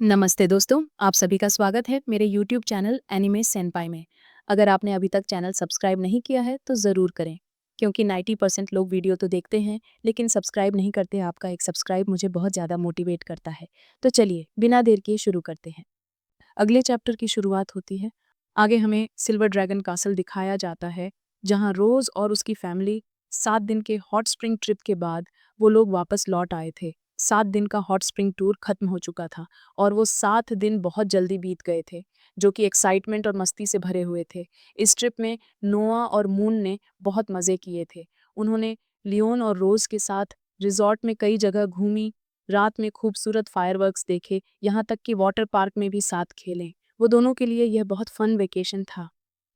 नमस्ते दोस्तों, आप सभी का स्वागत है मेरे YouTube चैनल एनिमे सेनपाई में। अगर आपने अभी तक चैनल सब्सक्राइब नहीं किया है तो ज़रूर करें, क्योंकि 90% लोग वीडियो तो देखते हैं लेकिन सब्सक्राइब नहीं करते। आपका एक सब्सक्राइब मुझे बहुत ज़्यादा मोटिवेट करता है। तो चलिए बिना देर किए शुरू करते हैं। अगले चैप्टर की शुरुआत होती है। आगे हमें सिल्वर ड्रैगन कासल दिखाया जाता है, जहाँ रोज़ और उसकी फैमिली 7 दिन के हॉट स्प्रिंग ट्रिप के बाद वो लोग वापस लौट आए थे। 7 दिन का हॉट स्प्रिंग टूर खत्म हो चुका था और वो 7 दिन बहुत जल्दी बीत गए थे, जो कि एक्साइटमेंट और मस्ती से भरे हुए थे। इस ट्रिप में नोआ और मून ने बहुत मज़े किए थे। उन्होंने लियोन और रोज़ के साथ रिजॉर्ट में कई जगह घूमी, रात में खूबसूरत फायरवर्क्स देखे, यहाँ तक कि वाटर पार्क में भी साथ खेलें। वो दोनों के लिए यह बहुत फन वेकेशन था।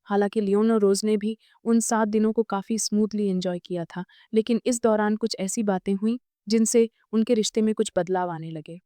हालांकि लियोन और रोज ने भी उन 7 दिनों को काफ़ी स्मूथली एंजॉय किया था, लेकिन इस दौरान कुछ ऐसी बातें हुईं जिनसे उनके रिश्ते में कुछ बदलाव आने लगे।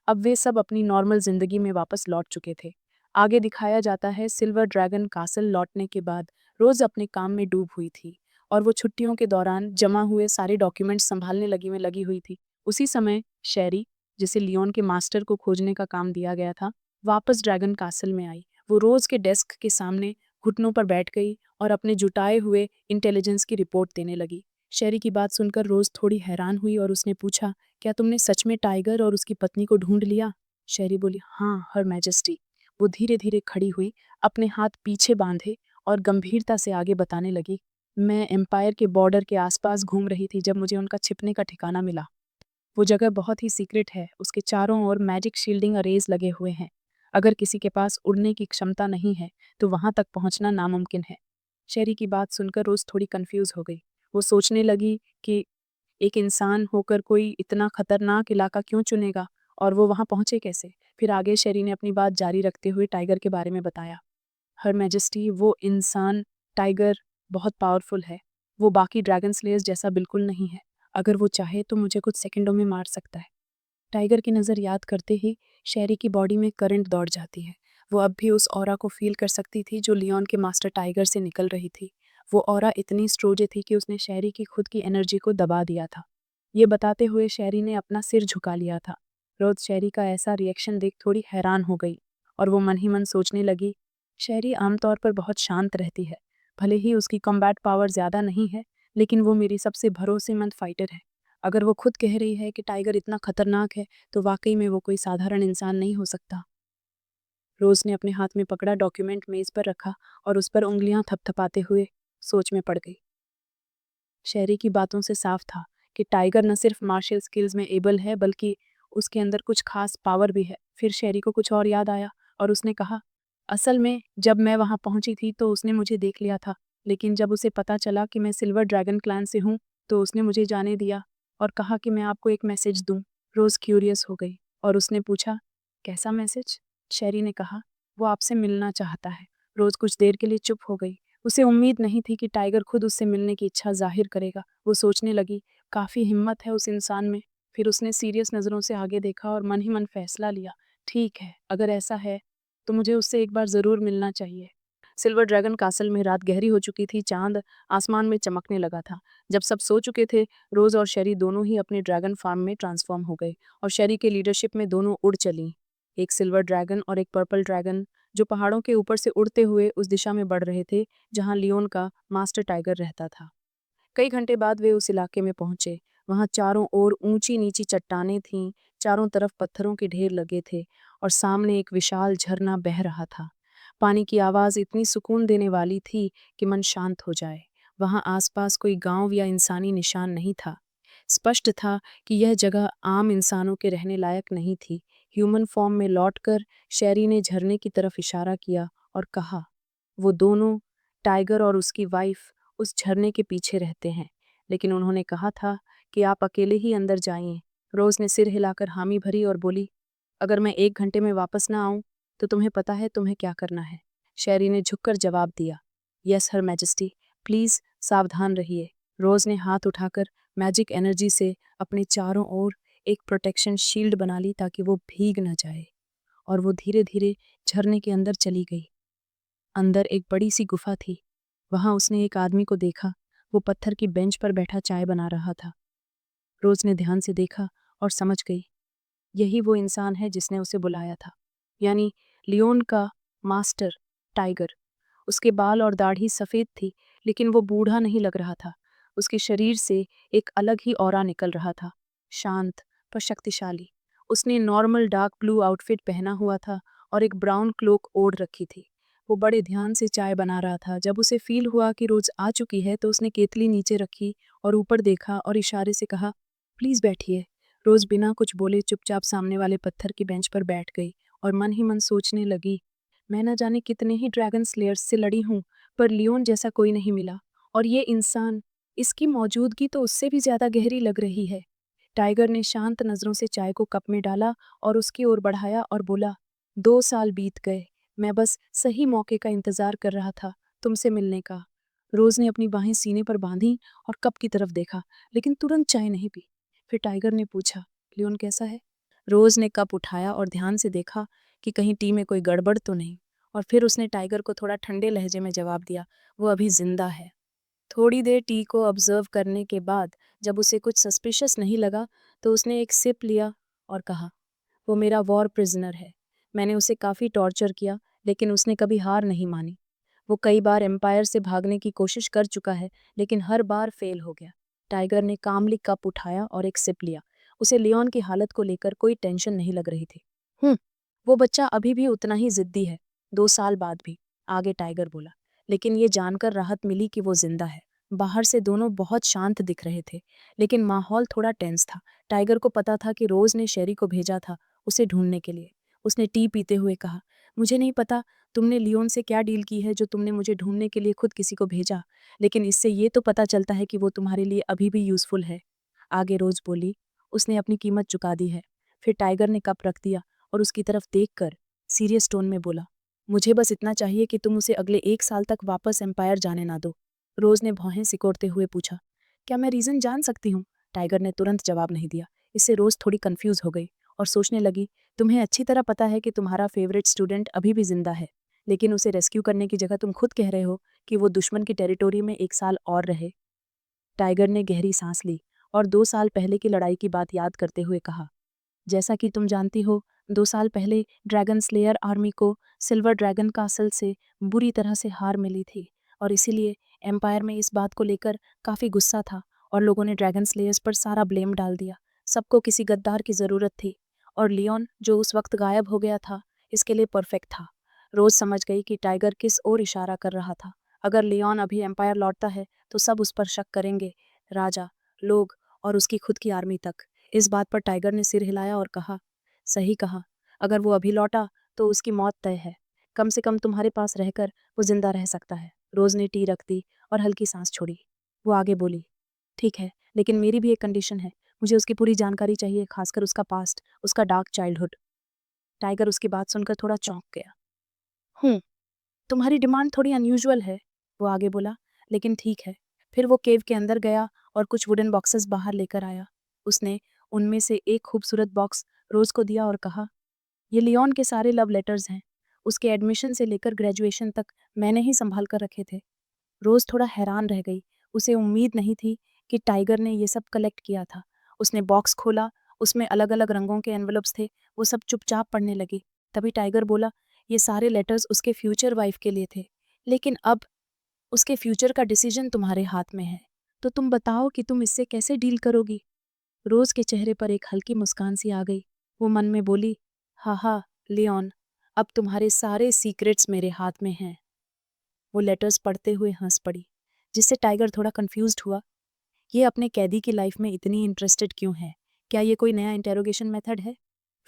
अब वे सब अपनी नॉर्मल जिंदगी में वापस लौट चुके थे। आगे दिखाया जाता है सिल्वर ड्रैगन कासल लौटने के बाद रोज अपने काम में डूब हुई थी और वो छुट्टियों के दौरान जमा हुए सारे डॉक्यूमेंट्स संभालने लगी हुई थी। उसी समय शेरी, जिसे लियोन के मास्टर को खोजने का काम दिया गया था, वापस ड्रैगन कासल में आई। वो रोज के डेस्क के सामने घुटनों पर बैठ गई और अपने जुटाए हुए इंटेलिजेंस की रिपोर्ट देने लगी। शेरी की बात सुनकर रोज थोड़ी हैरान हुई और उसने पूछा, क्या तुमने सच में टाइगर और उसकी पत्नी को ढूंढ लिया? शेरी बोली, हाँ हर मैजेस्टी। वो धीरे धीरे खड़ी हुई, अपने हाथ पीछे बांधे और गंभीरता से आगे बताने लगी, मैं एम्पायर के बॉर्डर के आसपास घूम रही थी जब मुझे उनका छिपने का ठिकाना मिला। वो जगह बहुत ही सीक्रेट है, उसके चारों ओर मैजिक शील्डिंग अरेज लगे हुए हैं। अगर किसी के पास उड़ने की क्षमता नहीं है तो वहां तक पहुंचना नामुमकिन है। शेरी की बात सुनकर रोज थोड़ी कंफ्यूज हो गई। वो सोचने लगी कि एक इंसान होकर कोई इतना खतरनाक इलाका क्यों चुनेगा और वो वहां पहुंचे कैसे। फिर आगे शेरी ने अपनी बात जारी रखते हुए टाइगर के बारे में बताया, हर मैजेस्टी, वो इंसान टाइगर बहुत पावरफुल है। वो बाकी ड्रैगन स्लेयर्स जैसा बिल्कुल नहीं है। अगर वो चाहे तो मुझे कुछ सेकंडों में मार सकता है। टाइगर की नज़र याद करते ही शेरी की बॉडी में करंट दौड़ जाती है। वो अब भी उस ऑरा को फील कर सकती थी जो लियोन के मास्टर टाइगर से निकल रही थी। वो ऑरा इतनी स्ट्रोजे थी कि उसने शेरी की खुद की एनर्जी को दबा दिया था। ये बताते हुए शेरी ने अपना सिर झुका लिया था। रोज शेरी का ऐसा रिएक्शन देख थोड़ी हैरान हो गई और वो मन ही मन सोचने लगी, शेरी आमतौर पर बहुत शांत रहती है। भले ही उसकी कॉम्बैट पावर ज़्यादा नहीं है, लेकिन वो मेरी सबसे भरोसेमंद फाइटर है। अगर वो खुद कह रही है कि टाइगर इतना खतरनाक है तो वाकई में वो कोई साधारण इंसान नहीं हो सकता। रोज ने अपने हाथ में पकड़ा डॉक्यूमेंट मेज पर रखा और उस पर उंगलियां थपथपाते हुए सोच में पड़ गई। शेरी की बातों से साफ था कि टाइगर न सिर्फ मार्शल स्किल्स में एबल है बल्कि उसके अंदर कुछ खास पावर भी है। फिर शेरी को कुछ और याद आया और उसने कहा, असल में जब मैं वहां पहुंची थी तो उसने मुझे देख लिया था, लेकिन जब उसे पता चला कि मैं सिल्वर ड्रैगन क्लैन से हूं तो उसने मुझे जाने दिया और कहा कि मैं आपको एक मैसेज दूं। रोज क्यूरियस हो गई और उसने पूछा, कैसा मैसेज? शेरी ने कहा, वो आपसे मिलना चाहता है। रोज कुछ देर के लिए चुप हो गई। उसे उम्मीद नहीं थी कि टाइगर खुद उससे मिलने की इच्छा जाहिर करेगा। वो सोचने लगी, काफ़ी हिम्मत है उस इंसान में। फिर उसने सीरियस नज़रों से आगे देखा और मन ही मन फैसला लिया, ठीक है, अगर ऐसा है तो मुझे उससे एक बार ज़रूर मिलना चाहिए। सिल्वर ड्रैगन कासल में रात गहरी हो चुकी थी, चांद आसमान में चमकने लगा था। जब सब सो चुके थे, रोज और शेरी दोनों ही अपने ड्रैगन फार्म में ट्रांसफॉर्म हो गए और शेरी के लीडरशिप में दोनों उड़ चलीं। एक सिल्वर ड्रैगन और एक पर्पल ड्रैगन जो पहाड़ों के ऊपर से उड़ते हुए उस दिशा में बढ़ रहे थे जहां लियोन का मास्टर टाइगर रहता था। कई घंटे बाद वे उस इलाके में पहुंचे। वहां चारों ओर ऊंची नीची चट्टानें थीं, चारों तरफ पत्थरों के ढेर लगे थे और सामने एक विशाल झरना बह रहा था। पानी की आवाज़ इतनी सुकून देने वाली थी कि मन शांत हो जाए। वहां आसपास कोई गांव या इंसानी निशान नहीं था। स्पष्ट था कि यह जगह आम इंसानों के रहने लायक नहीं थी। ह्यूमन फॉर्म में लौटकर शेरी ने झरने की तरफ इशारा किया और कहा, वो दोनों, टाइगर और उसकी वाइफ, उस झरने के पीछे रहते हैं, लेकिन उन्होंने कहा था कि आप अकेले ही अंदर जाइए। रोज ने सिर हिलाकर हामी भरी और बोली, अगर मैं 1 घंटे में वापस ना आऊं तो तुम्हें पता है तुम्हें क्या करना है। शेरी ने झुककर जवाब दिया, यस हर मैजेस्टी, प्लीज सावधान रहिए। रोज ने हाथ उठाकर मैजिक एनर्जी से अपने चारों ओर एक प्रोटेक्शन शील्ड बना ली ताकि वो भीग न जाए और वो धीरे धीरे झरने के अंदर चली गई। अंदर एक बड़ी सी गुफा थी। वहां उसने एक आदमी को देखा। वो पत्थर की बेंच पर बैठा चाय बना रहा था। रोज ने ध्यान से देखा और समझ गई, यही वो इंसान है जिसने उसे बुलाया था, यानी लियोन का मास्टर टाइगर। उसके बाल और दाढ़ी सफ़ेद थी, लेकिन वो बूढ़ा नहीं लग रहा था। उसके शरीर से एक अलग ही ऑरा निकल रहा था, शांत पर शक्तिशाली। उसने नॉर्मल डार्क ब्लू आउटफिट पहना हुआ था और एक ब्राउन क्लोक ओढ़ रखी थी। वो बड़े ध्यान से चाय बना रहा था। जब उसे फील हुआ कि रोज आ चुकी है तो उसने केतली नीचे रखी और ऊपर देखा और इशारे से कहा, प्लीज़ बैठिए। रोज बिना कुछ बोले चुपचाप सामने वाले पत्थर की बेंच पर बैठ गई और मन ही मन सोचने लगी, मैं न जाने कितने ही ड्रैगन स्लेयर्स से लड़ी हूँ, पर लियोन जैसा कोई नहीं मिला। और ये इंसान, इसकी मौजूदगी तो उससे भी ज्यादा गहरी लग रही है। टाइगर ने शांत नजरों से चाय को कप में डाला और उसकी ओर बढ़ाया और बोला, 2 साल बीत गए, मैं बस सही मौके का इंतजार कर रहा था तुमसे मिलने का। रोज ने अपनी बाहें सीने पर बांधी और कप की तरफ देखा, लेकिन तुरंत चाय नहीं पी। फिर टाइगर ने पूछा, लियोन कैसा है? रोज ने कप उठाया और ध्यान से देखा कि कहीं टी में कोई गड़बड़ तो नहीं, और फिर उसने टाइगर को थोड़ा ठंडे लहजे में जवाब दिया, वो अभी जिंदा है। थोड़ी देर टी को ऑब्जर्व करने के बाद जब उसे कुछ सस्पिशियस नहीं लगा तो उसने एक सिप लिया और कहा, वो मेरा वॉर प्रिजनर है। मैंने उसे काफ़ी टॉर्चर किया, लेकिन उसने कभी हार नहीं मानी। वो कई बार एम्पायर से भागने की कोशिश कर चुका है, लेकिन हर बार फेल हो गया। टाइगर ने कामली कप उठाया और एक सिप लिया। उसे लियोन की हालत को लेकर कोई टेंशन नहीं लग रही थी। वो बच्चा अभी भी उतना ही जिद्दी है, 2 साल बाद भी, आगे टाइगर बोला। लेकिन ये जानकर राहत मिली कि वो जिंदा है। बाहर से दोनों बहुत शांत दिख रहे थे, लेकिन माहौल थोड़ा टेंस था। टाइगर को पता था कि रोज ने शेरी को भेजा था उसे ढूंढने के लिए। उसने टी पीते हुए कहा, मुझे नहीं पता तुमने लियोन से क्या डील की है जो तुमने मुझे ढूंढने के लिए खुद किसी को भेजा, लेकिन इससे ये तो पता चलता है कि वो तुम्हारे लिए अभी भी यूजफुल है। आगे रोज बोली, उसने अपनी कीमत चुका दी है। फिर टाइगर ने कप रख दिया और उसकी तरफ देखकर सीरियस टोन में बोला, मुझे बस इतना चाहिए कि तुम उसे अगले 1 साल तक वापस एम्पायर जाने ना दो। रोज ने भौहें सिकोड़ते हुए पूछा, क्या मैं रीज़न जान सकती हूँ? टाइगर ने तुरंत जवाब नहीं दिया। इससे रोज थोड़ी कंफ्यूज हो गई और सोचने लगी, तुम्हें अच्छी तरह पता है कि तुम्हारा फेवरेट स्टूडेंट अभी भी जिंदा है, लेकिन उसे रेस्क्यू करने की जगह तुम खुद कह रहे हो कि वो दुश्मन की टेरिटोरी में 1 साल और रहे। टाइगर ने गहरी सांस ली और 2 साल पहले की लड़ाई की बात याद करते हुए कहा, जैसा कि तुम जानती हो, 2 साल पहले ड्रैगन स्लेयर आर्मी को सिल्वर ड्रैगन कासल से बुरी तरह से हार मिली थी, और इसीलिए एम्पायर में इस बात को लेकर काफ़ी गुस्सा था और लोगों ने ड्रैगन स्लेयर्स पर सारा ब्लेम डाल दिया। सबको किसी गद्दार की ज़रूरत थी, और लियोन जो उस वक्त गायब हो गया था इसके लिए परफेक्ट था। रोज समझ गई कि टाइगर किस ओर इशारा कर रहा था। अगर लियोन अभी एम्पायर लौटता है तो सब उस पर शक करेंगे, राजा, लोग और उसकी खुद की आर्मी तक। इस बात पर टाइगर ने सिर हिलाया और कहा, सही कहा, अगर वो अभी लौटा तो उसकी मौत तय है। कम से कम तुम्हारे पास रहकर वो जिंदा रह सकता है। रोज ने टी रख दी और हल्की सांस छोड़ी। वो आगे बोली, ठीक है, लेकिन मेरी भी एक कंडीशन है। मुझे उसकी पूरी जानकारी चाहिए, खासकर उसका पास्ट, उसका डार्क चाइल्डहुड। टाइगर उसकी बात सुनकर थोड़ा चौंक गया। तुम्हारी डिमांड थोड़ी अनयूजुअल है, वो आगे बोला, लेकिन ठीक है। फिर वो केव के अंदर गया और कुछ वुडन बॉक्सेस बाहर लेकर आया। उसने उनमें से एक खूबसूरत बॉक्स रोज को दिया और कहा, ये लियोन के सारे लव लेटर्स हैं। उसके एडमिशन से लेकर ग्रेजुएशन तक मैंने ही संभाल कर रखे थे। रोज थोड़ा हैरान रह गई। उसे उम्मीद नहीं थी कि टाइगर ने ये सब कलेक्ट किया था। उसने बॉक्स खोला, उसमें अलग अलग रंगों के एनवलप्स थे। वो सब चुपचाप पढ़ने लगी। तभी टाइगर बोला, ये सारे लेटर्स उसके फ्यूचर वाइफ के लिए थे, लेकिन अब उसके फ्यूचर का डिसीजन तुम्हारे हाथ में है। तो तुम बताओ कि तुम इससे कैसे डील करोगी? रोज के चेहरे पर एक हल्की मुस्कान सी आ गई। वो मन में बोली, हा हा, लियोन, अब तुम्हारे सारे सीक्रेट्स मेरे हाथ में हैं। वो लेटर्स पढ़ते हुए हंस पड़ी, जिससे टाइगर थोड़ा कंफ्यूज्ड हुआ। ये अपने कैदी की लाइफ में इतनी इंटरेस्टेड क्यों है? क्या ये कोई नया इंटेरोगेशन मेथड है?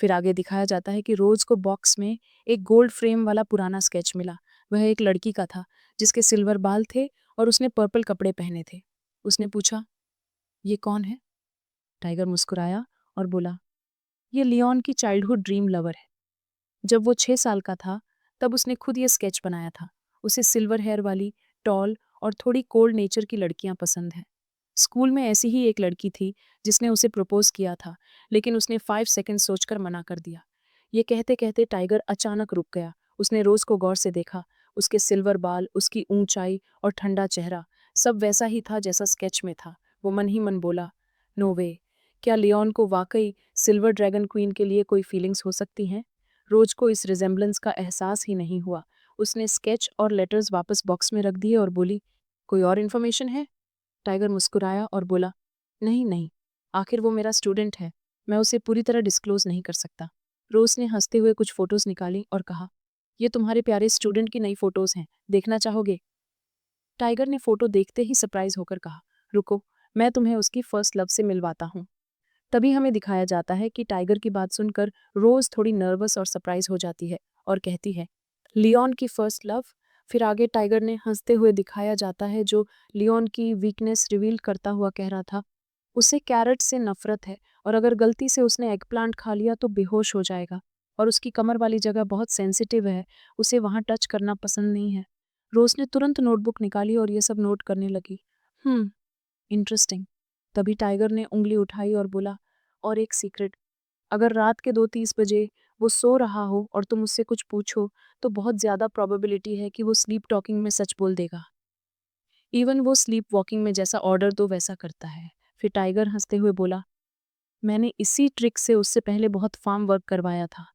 फिर आगे दिखाया जाता है कि रोज को बॉक्स में एक गोल्ड फ्रेम वाला पुराना स्केच मिला। वह एक लड़की का था जिसके सिल्वर बाल थे और उसने पर्पल कपड़े पहने थे। उसने पूछा, ये कौन है? टाइगर मुस्कुराया और बोला, ये लियोन की चाइल्डहुड ड्रीम लवर है। जब वो 6 साल का था तब उसने खुद ये स्केच बनाया था। उसे सिल्वर हेयर वाली, टॉल और थोड़ी कोल्ड नेचर की लड़कियां पसंद हैं। स्कूल में ऐसी ही एक लड़की थी जिसने उसे प्रपोज किया था, लेकिन उसने 5 सेकंड सोचकर मना कर दिया। ये कहते कहते टाइगर अचानक रुक गया। उसने रोज को गौर से देखा। उसके सिल्वर बाल, उसकी ऊंचाई और ठंडा चेहरा, सब वैसा ही था जैसा स्केच में था। वो मन ही मन बोला, नो वे, क्या लियोन को वाकई सिल्वर ड्रैगन क्वीन के लिए कोई फीलिंग्स हो सकती हैं? रोज को इस रिजेम्बलेंस का एहसास ही नहीं हुआ। उसने स्केच और लेटर्स वापस बॉक्स में रख दिए और बोली, कोई और इन्फॉर्मेशन है? टाइगर मुस्कुराया और बोला, नहीं नहीं, आखिर वो मेरा स्टूडेंट है, मैं उसे पूरी तरह डिस्क्लोज नहीं कर सकता। रोज ने हंसते हुए कुछ फोटोज निकाली और कहा, ये तुम्हारे प्यारे स्टूडेंट की नई फोटोज हैं, देखना चाहोगे? टाइगर ने फोटो देखते ही सरप्राइज होकर कहा, रुको, मैं तुम्हें उसकी फर्स्ट लव से मिलवाता हूँ। तभी हमें दिखाया जाता है कि टाइगर की बात सुनकर रोज थोड़ी नर्वस और सरप्राइज हो जाती है और कहती है, लियोन की फर्स्ट लव। फिर आगे टाइगर ने हंसते हुए दिखाया जाता है जो लियोन की वीकनेस रिवील करता हुआ कह रहा था, उसे कैरेट से नफरत है और अगर गलती से उसने एग प्लांट खा लिया तो बेहोश हो जाएगा और उसकी कमर वाली जगह बहुत सेंसिटिव है, उसे वहां टच करना पसंद नहीं है। रोज ने तुरंत नोटबुक निकाली और ये सब नोट करने लगी। इंटरेस्टिंग। तभी टाइगर ने उंगली उठाई और बोला, और एक सीक्रेट, अगर रात के 2:30 बजे वो सो रहा हो और तुम उससे कुछ पूछो तो बहुत ज़्यादा प्रोबेबिलिटी है कि वो स्लीप टॉकिंग में सच बोल देगा। इवन वो स्लीप वॉकिंग में जैसा ऑर्डर दो वैसा करता है। फिर टाइगर हंसते हुए बोला, मैंने इसी ट्रिक से उससे पहले बहुत फार्म वर्क करवाया था।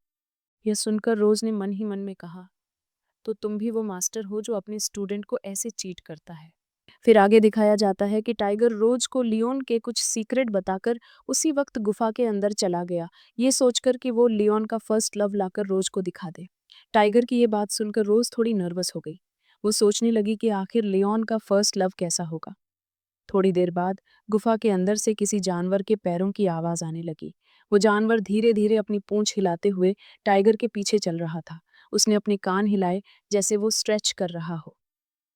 यह सुनकर रोज ने मन ही मन में कहा, तो तुम भी वो मास्टर हो जो अपने स्टूडेंट को ऐसे चीट करता है। फिर आगे दिखाया जाता है कि टाइगर रोज को लियोन के कुछ सीक्रेट बताकर उसी वक्त गुफा के अंदर चला गया, ये सोचकर कि वो लियोन का फर्स्ट लव लाकर रोज को दिखा दे। टाइगर की ये बात सुनकर रोज थोड़ी नर्वस हो गई। वो सोचने लगी कि आखिर लियोन का फर्स्ट लव कैसा होगा। थोड़ी देर बाद गुफा के अंदर से किसी जानवर के पैरों की आवाज आने लगी। वो जानवर धीरे धीरे अपनी पूंछ हिलाते हुए टाइगर के पीछे चल रहा था। उसने अपने कान हिलाए जैसे वो स्ट्रेच कर रहा हो।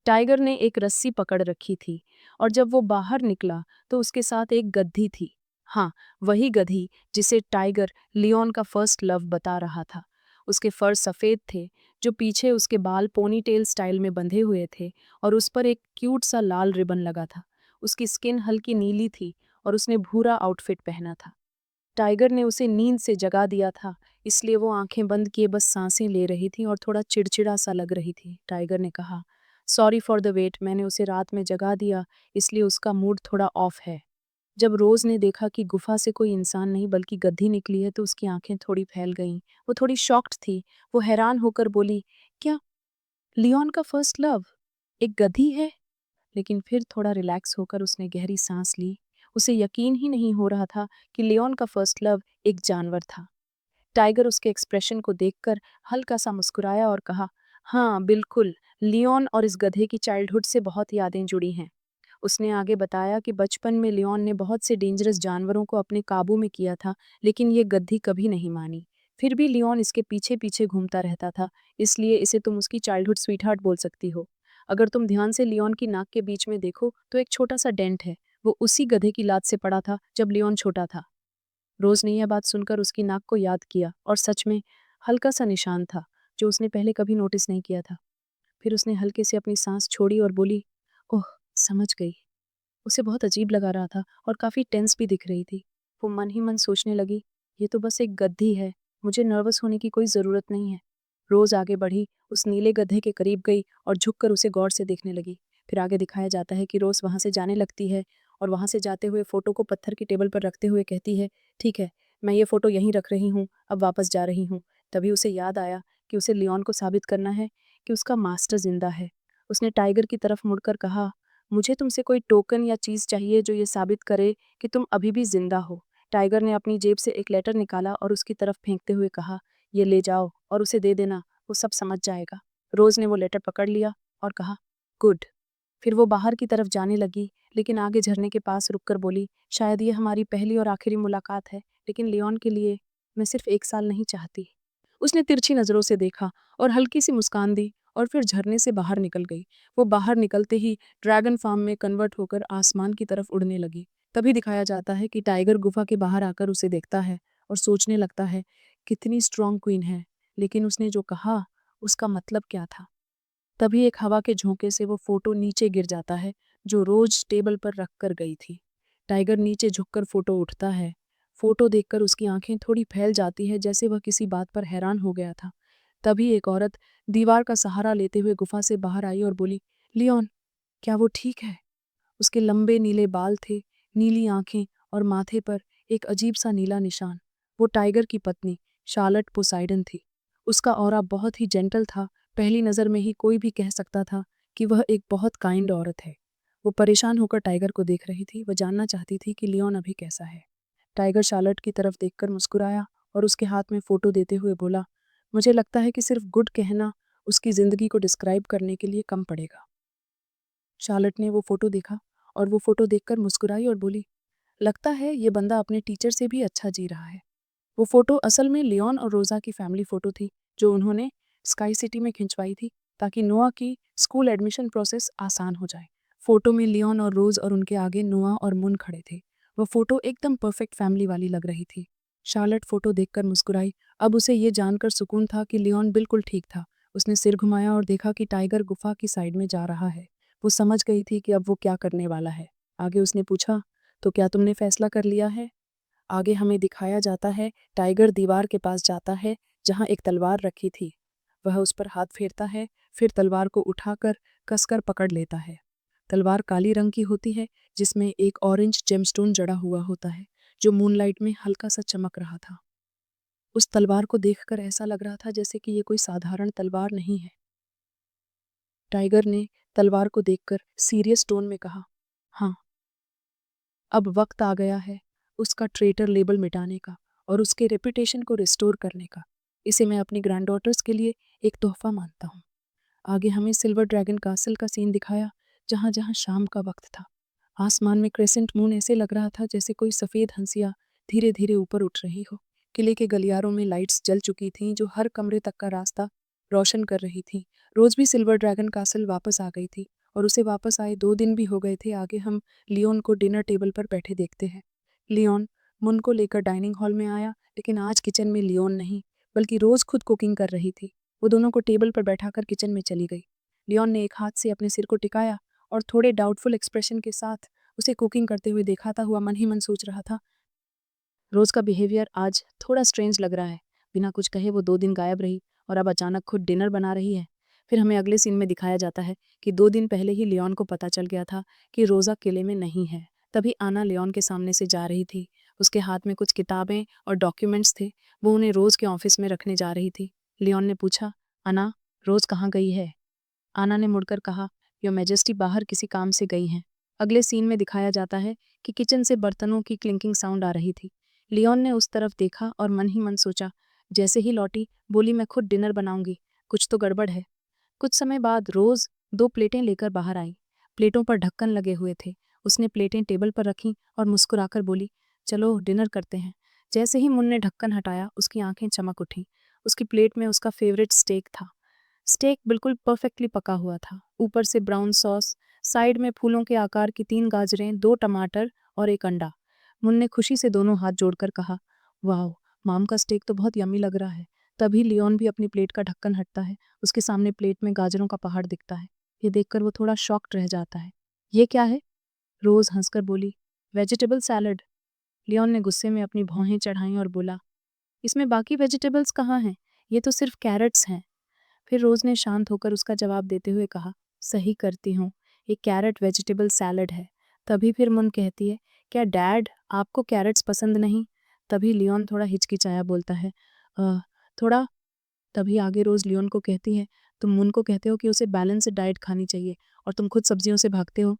टाइगर ने एक रस्सी पकड़ रखी थी और जब वो बाहर निकला तो उसके साथ एक गधी थी। हाँ, वही गधी जिसे टाइगर लियोन का फर्स्ट लव बता रहा था। उसके फर सफ़ेद थे, जो पीछे उसके बाल पोनीटेल स्टाइल में बंधे हुए थे और उस पर एक क्यूट सा लाल रिबन लगा था। उसकी स्किन हल्की नीली थी और उसने भूरा आउटफिट पहना था। टाइगर ने उसे नींद से जगा दिया था, इसलिए वो आंखें बंद किए बस सांसें ले रही थी और थोड़ा चिड़चिड़ा सा लग रही थी। टाइगर ने कहा, सॉरी फॉर द वेट, मैंने उसे रात में जगा दिया, इसलिए उसका मूड थोड़ा ऑफ है। जब रोज ने देखा कि गुफा से कोई इंसान नहीं बल्कि गद्दी निकली है तो उसकी आंखें थोड़ी फैल गईं। वो थोड़ी शॉक्ड थी। वो हैरान होकर बोली, क्या लियोन का फर्स्ट लव एक गधी है? लेकिन फिर थोड़ा रिलैक्स होकर उसने गहरी सांस ली। उसे यकीन ही नहीं हो रहा था कि लियोन का फर्स्ट लव एक जानवर था। टाइगर उसके एक्सप्रेशन को देखकर हल्का सा मुस्कुराया और कहा, हाँ बिल्कुल, लियोन और इस गधे की चाइल्डहुड से बहुत यादें जुड़ी हैं। उसने आगे बताया कि बचपन में लियोन ने बहुत से डेंजरस जानवरों को अपने काबू में किया था, लेकिन ये गद्दी कभी नहीं मानी। फिर भी लियोन इसके पीछे पीछे घूमता रहता था, इसलिए इसे तुम उसकी चाइल्डहुड स्वीटहार्ट बोल सकती हो। अगर तुम ध्यान से लियोन की नाक के बीच में देखो तो एक छोटा सा डेंट है, वो उसी गधे की लात से पड़ा था जब लियोन छोटा था। रोज ने यह बात सुनकर उसकी नाक को याद किया और सच में हल्का सा निशान था जो उसने पहले कभी नोटिस नहीं किया था। फिर उसने हल्के से अपनी सांस छोड़ी और बोली, ओह, समझ गई। उसे बहुत अजीब लगा रहा था और काफी टेंस भी दिख रही थी। वो मन ही मन सोचने लगी, ये तो बस एक गद्दी है, मुझे नर्वस होने की कोई जरूरत नहीं है। रोज आगे बढ़ी, उस नीले गधे के करीब गई और झुककर उसे गौर से देखने लगी। फिर आगे दिखाया जाता है कि रोज वहां से जाने लगती है और वहां से जाते हुए फोटो को पत्थर की टेबल पर रखते हुए कहती है, ठीक है, मैं ये फोटो यहीं रख रही हूँ, अब वापस जा रही हूँ। तभी उसे याद आया कि उसे लियोन को साबित करना है कि उसका मास्टर जिंदा है। उसने टाइगर की तरफ मुड़कर कहा, मुझे तुमसे कोई टोकन या चीज चाहिए जो ये साबित करे कि तुम अभी भी जिंदा हो। टाइगर ने अपनी जेब से एक लेटर निकाला और उसकी तरफ फेंकते हुए कहा, ये ले जाओ और उसे दे देना, वो सब समझ जाएगा। रोज ने वो लेटर पकड़ लिया और कहा, गुड। फिर वो बाहर की तरफ जाने लगी, लेकिन आगे झरने के पास रुककर बोली, शायद ये हमारी पहली और आखिरी मुलाकात है, लेकिन लियोन के लिए मैं सिर्फ 1 साल नहीं चाहती। उसने तिरछी नजरों से देखा और हल्की सी मुस्कान दी और फिर झरने से बाहर निकल गई। वो बाहर निकलते ही ड्रैगन फार्म में कन्वर्ट होकर आसमान की तरफ उड़ने लगी। तभी दिखाया जाता है कि टाइगर गुफा के बाहर आकर उसे देखता है और सोचने लगता है, कितनी स्ट्रांग क्वीन है, लेकिन उसने जो कहा उसका मतलब क्या था। तभी एक हवा के झोंके से वो फोटो नीचे गिर जाता है जो रोज टेबल पर रख कर गई थी। टाइगर नीचे झुककर फोटो उठता है। फोटो देखकर उसकी आंखें थोड़ी फैल जाती है जैसे वह किसी बात पर हैरान हो गया था। तभी एक औरत दीवार का सहारा लेते हुए गुफा से बाहर आई और बोली, लियोन, क्या वो ठीक है? उसके लंबे नीले बाल थे, नीली आंखें और माथे पर एक अजीब सा नीला निशान। वो टाइगर की पत्नी शार्लट पोसाइडन थी। उसका ऑरा बहुत ही जेंटल था। पहली नज़र में ही कोई भी कह सकता था कि वह एक बहुत काइंड औरत है। वो परेशान होकर टाइगर को देख रही थी। वह जानना चाहती थी कि लियोन अभी कैसा है। टाइगर शार्लट की तरफ देखकर मुस्कुराया और उसके हाथ में फ़ोटो देते हुए बोला, मुझे लगता है कि सिर्फ गुड कहना उसकी ज़िंदगी को डिस्क्राइब करने के लिए कम पड़ेगा। शार्लट ने वो फ़ोटो देखा और वो फ़ोटो देखकर मुस्कुराई और बोली, लगता है ये बंदा अपने टीचर से भी अच्छा जी रहा है। वो फ़ोटो असल में लियोन और रोज़ा की फैमिली फ़ोटो थी, जो उन्होंने स्काई सिटी में खिंचवाई थी ताकि नोआ की स्कूल एडमिशन प्रोसेस आसान हो जाए। फ़ोटो में लियोन और रोज़ और उनके आगे नोआ और मुन खड़े थे। वो फ़ोटो एकदम परफेक्ट फैमिली वाली लग रही थी। शार्लट फ़ोटो देखकर मुस्कुराई। अब उसे ये जानकर सुकून था कि लियोन बिल्कुल ठीक था। उसने सिर घुमाया और देखा कि टाइगर गुफा की साइड में जा रहा है। वो समझ गई थी कि अब वो क्या करने वाला है। आगे उसने पूछा, तो क्या तुमने फैसला कर लिया है? आगे हमें दिखाया जाता है टाइगर दीवार के पास जाता है जहां एक तलवार रखी थी। वह उस पर हाथ फेरता है, फिर तलवार को उठाकर कसकर पकड़ लेता है। तलवार काली रंग की होती है जिसमें एक ऑरेंज जेमस्टोन जड़ा हुआ होता है जो मूनलाइट में हल्का सा चमक रहा था। उस तलवार को देखकर ऐसा लग रहा था जैसे कि ये कोई साधारण तलवार नहीं है। टाइगर ने तलवार को देखकर सीरियस टोन में कहा, हाँ, अब वक्त आ गया है उसका ट्रेटर लेबल मिटाने का और उसके रेपुटेशन को रिस्टोर करने का। इसे मैं अपनी ग्रैंडडॉटर्स के लिए एक तोहफा मानता हूँ। आगे हमें सिल्वर ड्रैगन कासल का सीन दिखाया जहाँ जहाँ शाम का वक्त था। आसमान में क्रेसेंट मून ऐसे लग रहा था जैसे कोई सफ़ेद हंसिया धीरे धीरे ऊपर उठ रही हो। किले के गलियारों में लाइट्स जल चुकी थीं जो हर कमरे तक का रास्ता रोशन कर रही थीं। रोज़ भी सिल्वर ड्रैगन कासल वापस आ गई थी और उसे वापस आए 2 दिन भी हो गए थे। आगे हम लियोन को डिनर टेबल पर बैठे देखते हैं। लियोन मुन को लेकर डाइनिंग हॉल में आया, लेकिन आज किचन में लियोन नहीं बल्कि रोज़ खुद कुकिंग कर रही थी। वो दोनों को टेबल पर बैठाकर किचन में चली गई। लियोन ने एक हाथ से अपने सिर को टिकाया और थोड़े डाउटफुल एक्सप्रेशन के साथ उसे कुकिंग करते हुए दिखाता हुआ मन ही मन सोच रहा था, रोज़ का बिहेवियर आज थोड़ा स्ट्रेंज लग रहा है। बिना कुछ कहे वो 2 दिन गायब रही और अब अचानक खुद डिनर बना रही है। फिर हमें अगले सीन में दिखाया जाता है कि 2 दिन पहले ही लियोन को पता चल गया था कि रोज़ा किले में नहीं है। तभी आना लियोन के सामने से जा रही थी। उसके हाथ में कुछ किताबें और डॉक्यूमेंट्स थे। वो उन्हें रोज़ के ऑफिस में रखने जा रही थी। लियोन ने पूछा, अना, रोज़ कहाँ गई है? आना ने मुड़कर कहा, योर मैजेस्टी बाहर किसी काम से गई हैं। अगले सीन में दिखाया जाता है कि किचन से बर्तनों की क्लिंकिंग साउंड आ रही थी। लियोन ने उस तरफ देखा और मन ही मन सोचा। जैसे ही लौटी बोली, मैं खुद डिनर बनाऊंगी, कुछ तो गड़बड़ है। कुछ समय बाद रोज़ 2 प्लेटें लेकर बाहर आई। प्लेटों पर ढक्कन लगे हुए थे। उसने प्लेटें टेबल पर रखीं और मुस्कुराकर बोली, चलो डिनर करते हैं। जैसे ही मुन ने ढक्कन हटाया उसकी आंखें चमक उठीं। उसकी प्लेट में उसका फेवरेट स्टेक था। स्टेक बिल्कुल परफेक्टली पका हुआ था, ऊपर से ब्राउन सॉस, साइड में फूलों के आकार की 3 गाजरें, 2 टमाटर और एक अंडा। मुन ने खुशी से दोनों हाथ जोड़कर कहा, वाह, माम का स्टेक तो बहुत यम्मी लग रहा है। तभी लियोन भी अपनी प्लेट का ढक्कन हटता है। उसके सामने प्लेट में गाजरों का पहाड़ दिखता है। ये देखकर वो थोड़ा शॉक्ड रह जाता है। ये क्या है? रोज़ हंसकर बोली, वेजिटेबल सैलड। लियोन ने गुस्से में अपनी भौहें चढ़ाईं और बोला, इसमें बाकी वेजिटेबल्स कहाँ हैं? ये तो सिर्फ कैरेट्स हैं। फिर रोज़ ने शांत होकर उसका जवाब देते हुए कहा, सही करती हूँ, ये कैरेट वेजिटेबल सैलड है। तभी फिर मुन कहती है, क्या डैड आपको कैरेट्स पसंद नहीं? तभी लियोन थोड़ा हिचकिचाया बोलता है, "अ, थोड़ा।" तभी आगे रोज़ लियोन को कहती है, तुम मुन को कहते हो कि उसे बैलेंस्ड डाइट खानी चाहिए और तुम खुद सब्जियों से भागते हो।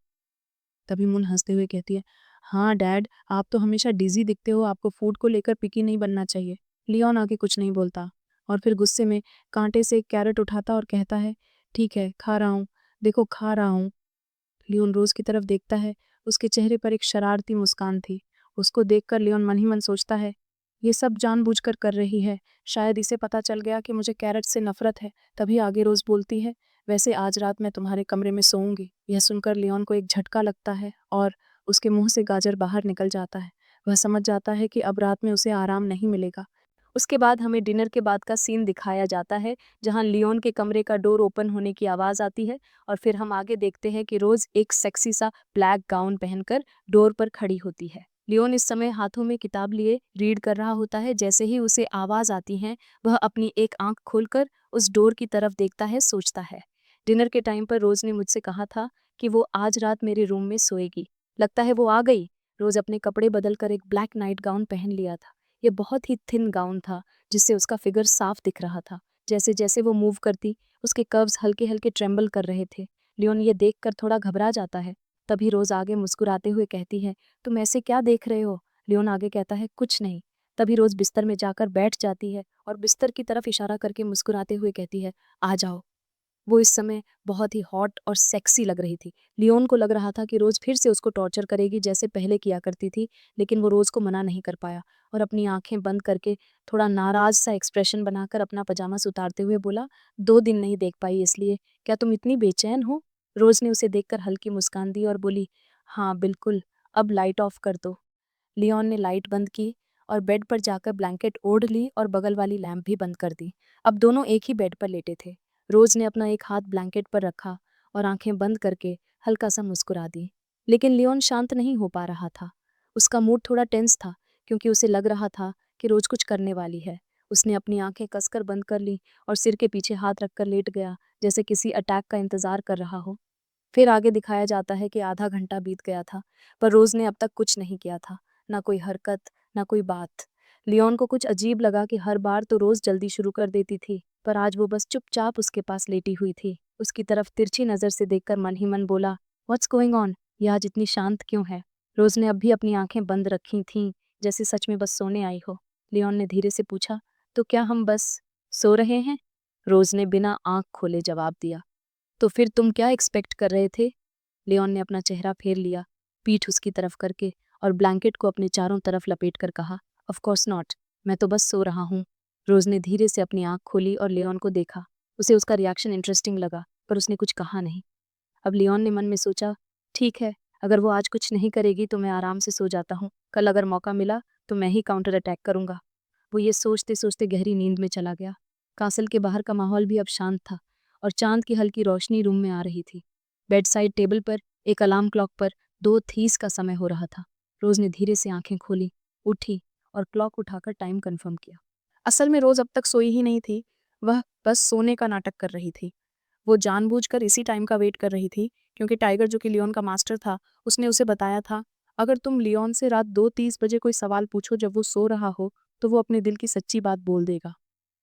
तभी मुन हंसते हुए कहती है, हाँ डैड, आप तो हमेशा डिजी दिखते हो, आपको फूड को लेकर पिकी नहीं बनना चाहिए। लियोन आगे कुछ नहीं बोलता और फिर गुस्से में कांटे से एक कैरेट उठाता और कहता है, ठीक है, खा रहा हूँ, देखो खा रहा हूँ। लियोन रोज़ की तरफ देखता है। उसके चेहरे पर एक शरारती मुस्कान थी। उसको देखकर लियोन मन ही मन सोचता है, ये सब जानबूझकर कर रही है। शायद इसे पता चल गया कि मुझे कैरेट से नफरत है। तभी आगे रोज़ बोलती है, वैसे आज रात मैं तुम्हारे कमरे में सोऊंगी। यह सुनकर लियोन को एक झटका लगता है और उसके मुंह से गाजर बाहर निकल जाता है। वह समझ जाता है कि अब रात में उसे आराम नहीं मिलेगा। उसके बाद हमें डिनर के बाद का सीन दिखाया जाता है जहां लियोन के कमरे का डोर ओपन होने की आवाज़ आती है और फिर हम आगे देखते हैं कि रोज़ एक सेक्सी सा ब्लैक गाउन पहनकर डोर पर खड़ी होती है। लियोन इस समय हाथों में किताब लिए रीड कर रहा होता है। जैसे ही उसे आवाज़ आती है वह अपनी एक आंख खोलकर उस डोर की तरफ देखता है, सोचता है। डिनर के टाइम पर रोज़ ने मुझसे कहा था कि वो आज रात मेरे रूम में सोएगी। लगता है वो आ गई। रोज अपने कपड़े बदलकर एक ब्लैक नाइट गाउन पहन लिया था। ये बहुत ही थिन गाउन था, जिससे उसका फिगर साफ दिख रहा था। जैसे जैसे वो मूव करती, उसके कर्व्स हल्के हल्के ट्रेम्बल कर रहे थे। लियोन ये देखकर थोड़ा घबरा जाता है। तभी रोज आगे मुस्कुराते हुए कहती है, तुम ऐसे क्या देख रहे हो? लियोन आगे कहता है, कुछ नहीं। तभी रोज बिस्तर में जाकर बैठ जाती है और बिस्तर की तरफ इशारा करके मुस्कुराते हुए कहती है, आ जाओ। वो इस समय बहुत ही हॉट और सेक्सी लग रही थी। लियोन को लग रहा था कि रोज फिर से उसको टॉर्चर करेगी जैसे पहले किया करती थी, लेकिन वो रोज को मना नहीं कर पाया और अपनी आंखें बंद करके थोड़ा नाराज सा एक्सप्रेशन बनाकर अपना पजामा उतारते हुए बोला, 2 दिन नहीं देख पाई इसलिए क्या तुम इतनी बेचैन हो? रोज ने उसे देखकर हल्की मुस्कान दी और बोली, हाँ बिल्कुल, अब लाइट ऑफ कर दो। लियोन ने लाइट बंद की और बेड पर जाकर ब्लैंकेट ओढ़ ली और बगल वाली लैंप भी बंद कर दी। अब दोनों एक ही बेड पर लेटे थे। रोज ने अपना एक हाथ ब्लैंकेट पर रखा और आंखें बंद करके हल्का सा मुस्कुरा दी। लेकिन लियोन शांत नहीं हो पा रहा था। उसका मूड थोड़ा टेंस था, क्योंकि उसे लग रहा था कि रोज कुछ करने वाली है। उसने अपनी आंखें कसकर बंद कर ली और सिर के पीछे हाथ रखकर लेट गया, जैसे किसी अटैक का इंतजार कर रहा हो। फिर आगे दिखाया जाता है कि आधा घंटा बीत गया था, पर रोज ने अब तक कुछ नहीं किया था। ना कोई हरकत, ना कोई बात। लियोन को कुछ अजीब लगा कि हर बार तो रोज जल्दी शुरू कर देती थी, पर आज वो बस चुपचाप उसके पास लेटी हुई थी। उसकी तरफ तिरछी नजर से देखकर मन ही मन बोला, व्हाट्स गोइंग ऑन? ये आज इतनी शांत क्यों है? रोज ने अब भी अपनी आंखें बंद रखी थीं, जैसे सच में बस सोने आई हो। लियोन ने धीरे से पूछा, तो क्या हम बस सो रहे हैं? रोज ने बिना आंख खोले जवाब दिया, तो फिर तुम क्या एक्सपेक्ट कर रहे थे? लियोन ने अपना चेहरा फेर लिया, पीठ उसकी तरफ करके, और ब्लैंकेट को अपने चारों तरफ लपेट कर कहा, ऑफ कोर्स नॉट, मैं तो बस सो रहा हूँ। रोज ने धीरे से अपनी आंख खोली और लियोन को देखा। उसे उसका रिएक्शन इंटरेस्टिंग लगा, पर उसने कुछ कहा नहीं। अब लियोन ने मन में सोचा, ठीक है, अगर वो आज कुछ नहीं करेगी तो मैं आराम से सो जाता हूँ। कल अगर मौका मिला तो मैं ही काउंटर अटैक करूंगा। वो ये सोचते सोचते गहरी नींद में चला गया। कासल के बाहर का माहौल भी अब शांत था और चांद की हल्की रोशनी रूम में आ रही थी। बेड साइड टेबल पर एक अलार्म क्लॉक पर 2:30 का समय हो रहा था। रोज ने धीरे से आंखें खोली, उठी और क्लॉक उठाकर टाइम कंफर्म किया। असल में रोज अब तक सोई ही नहीं थी, वह बस सोने का नाटक कर रही थी। वो जानबूझकर इसी टाइम का वेट कर रही थी, क्योंकि टाइगर जो कि लियोन का मास्टर था, उसने उसे बताया था, अगर तुम लियोन से रात 2:30 बजे कोई सवाल पूछो जब वो सो रहा हो, तो वो अपने दिल की सच्ची बात बोल देगा।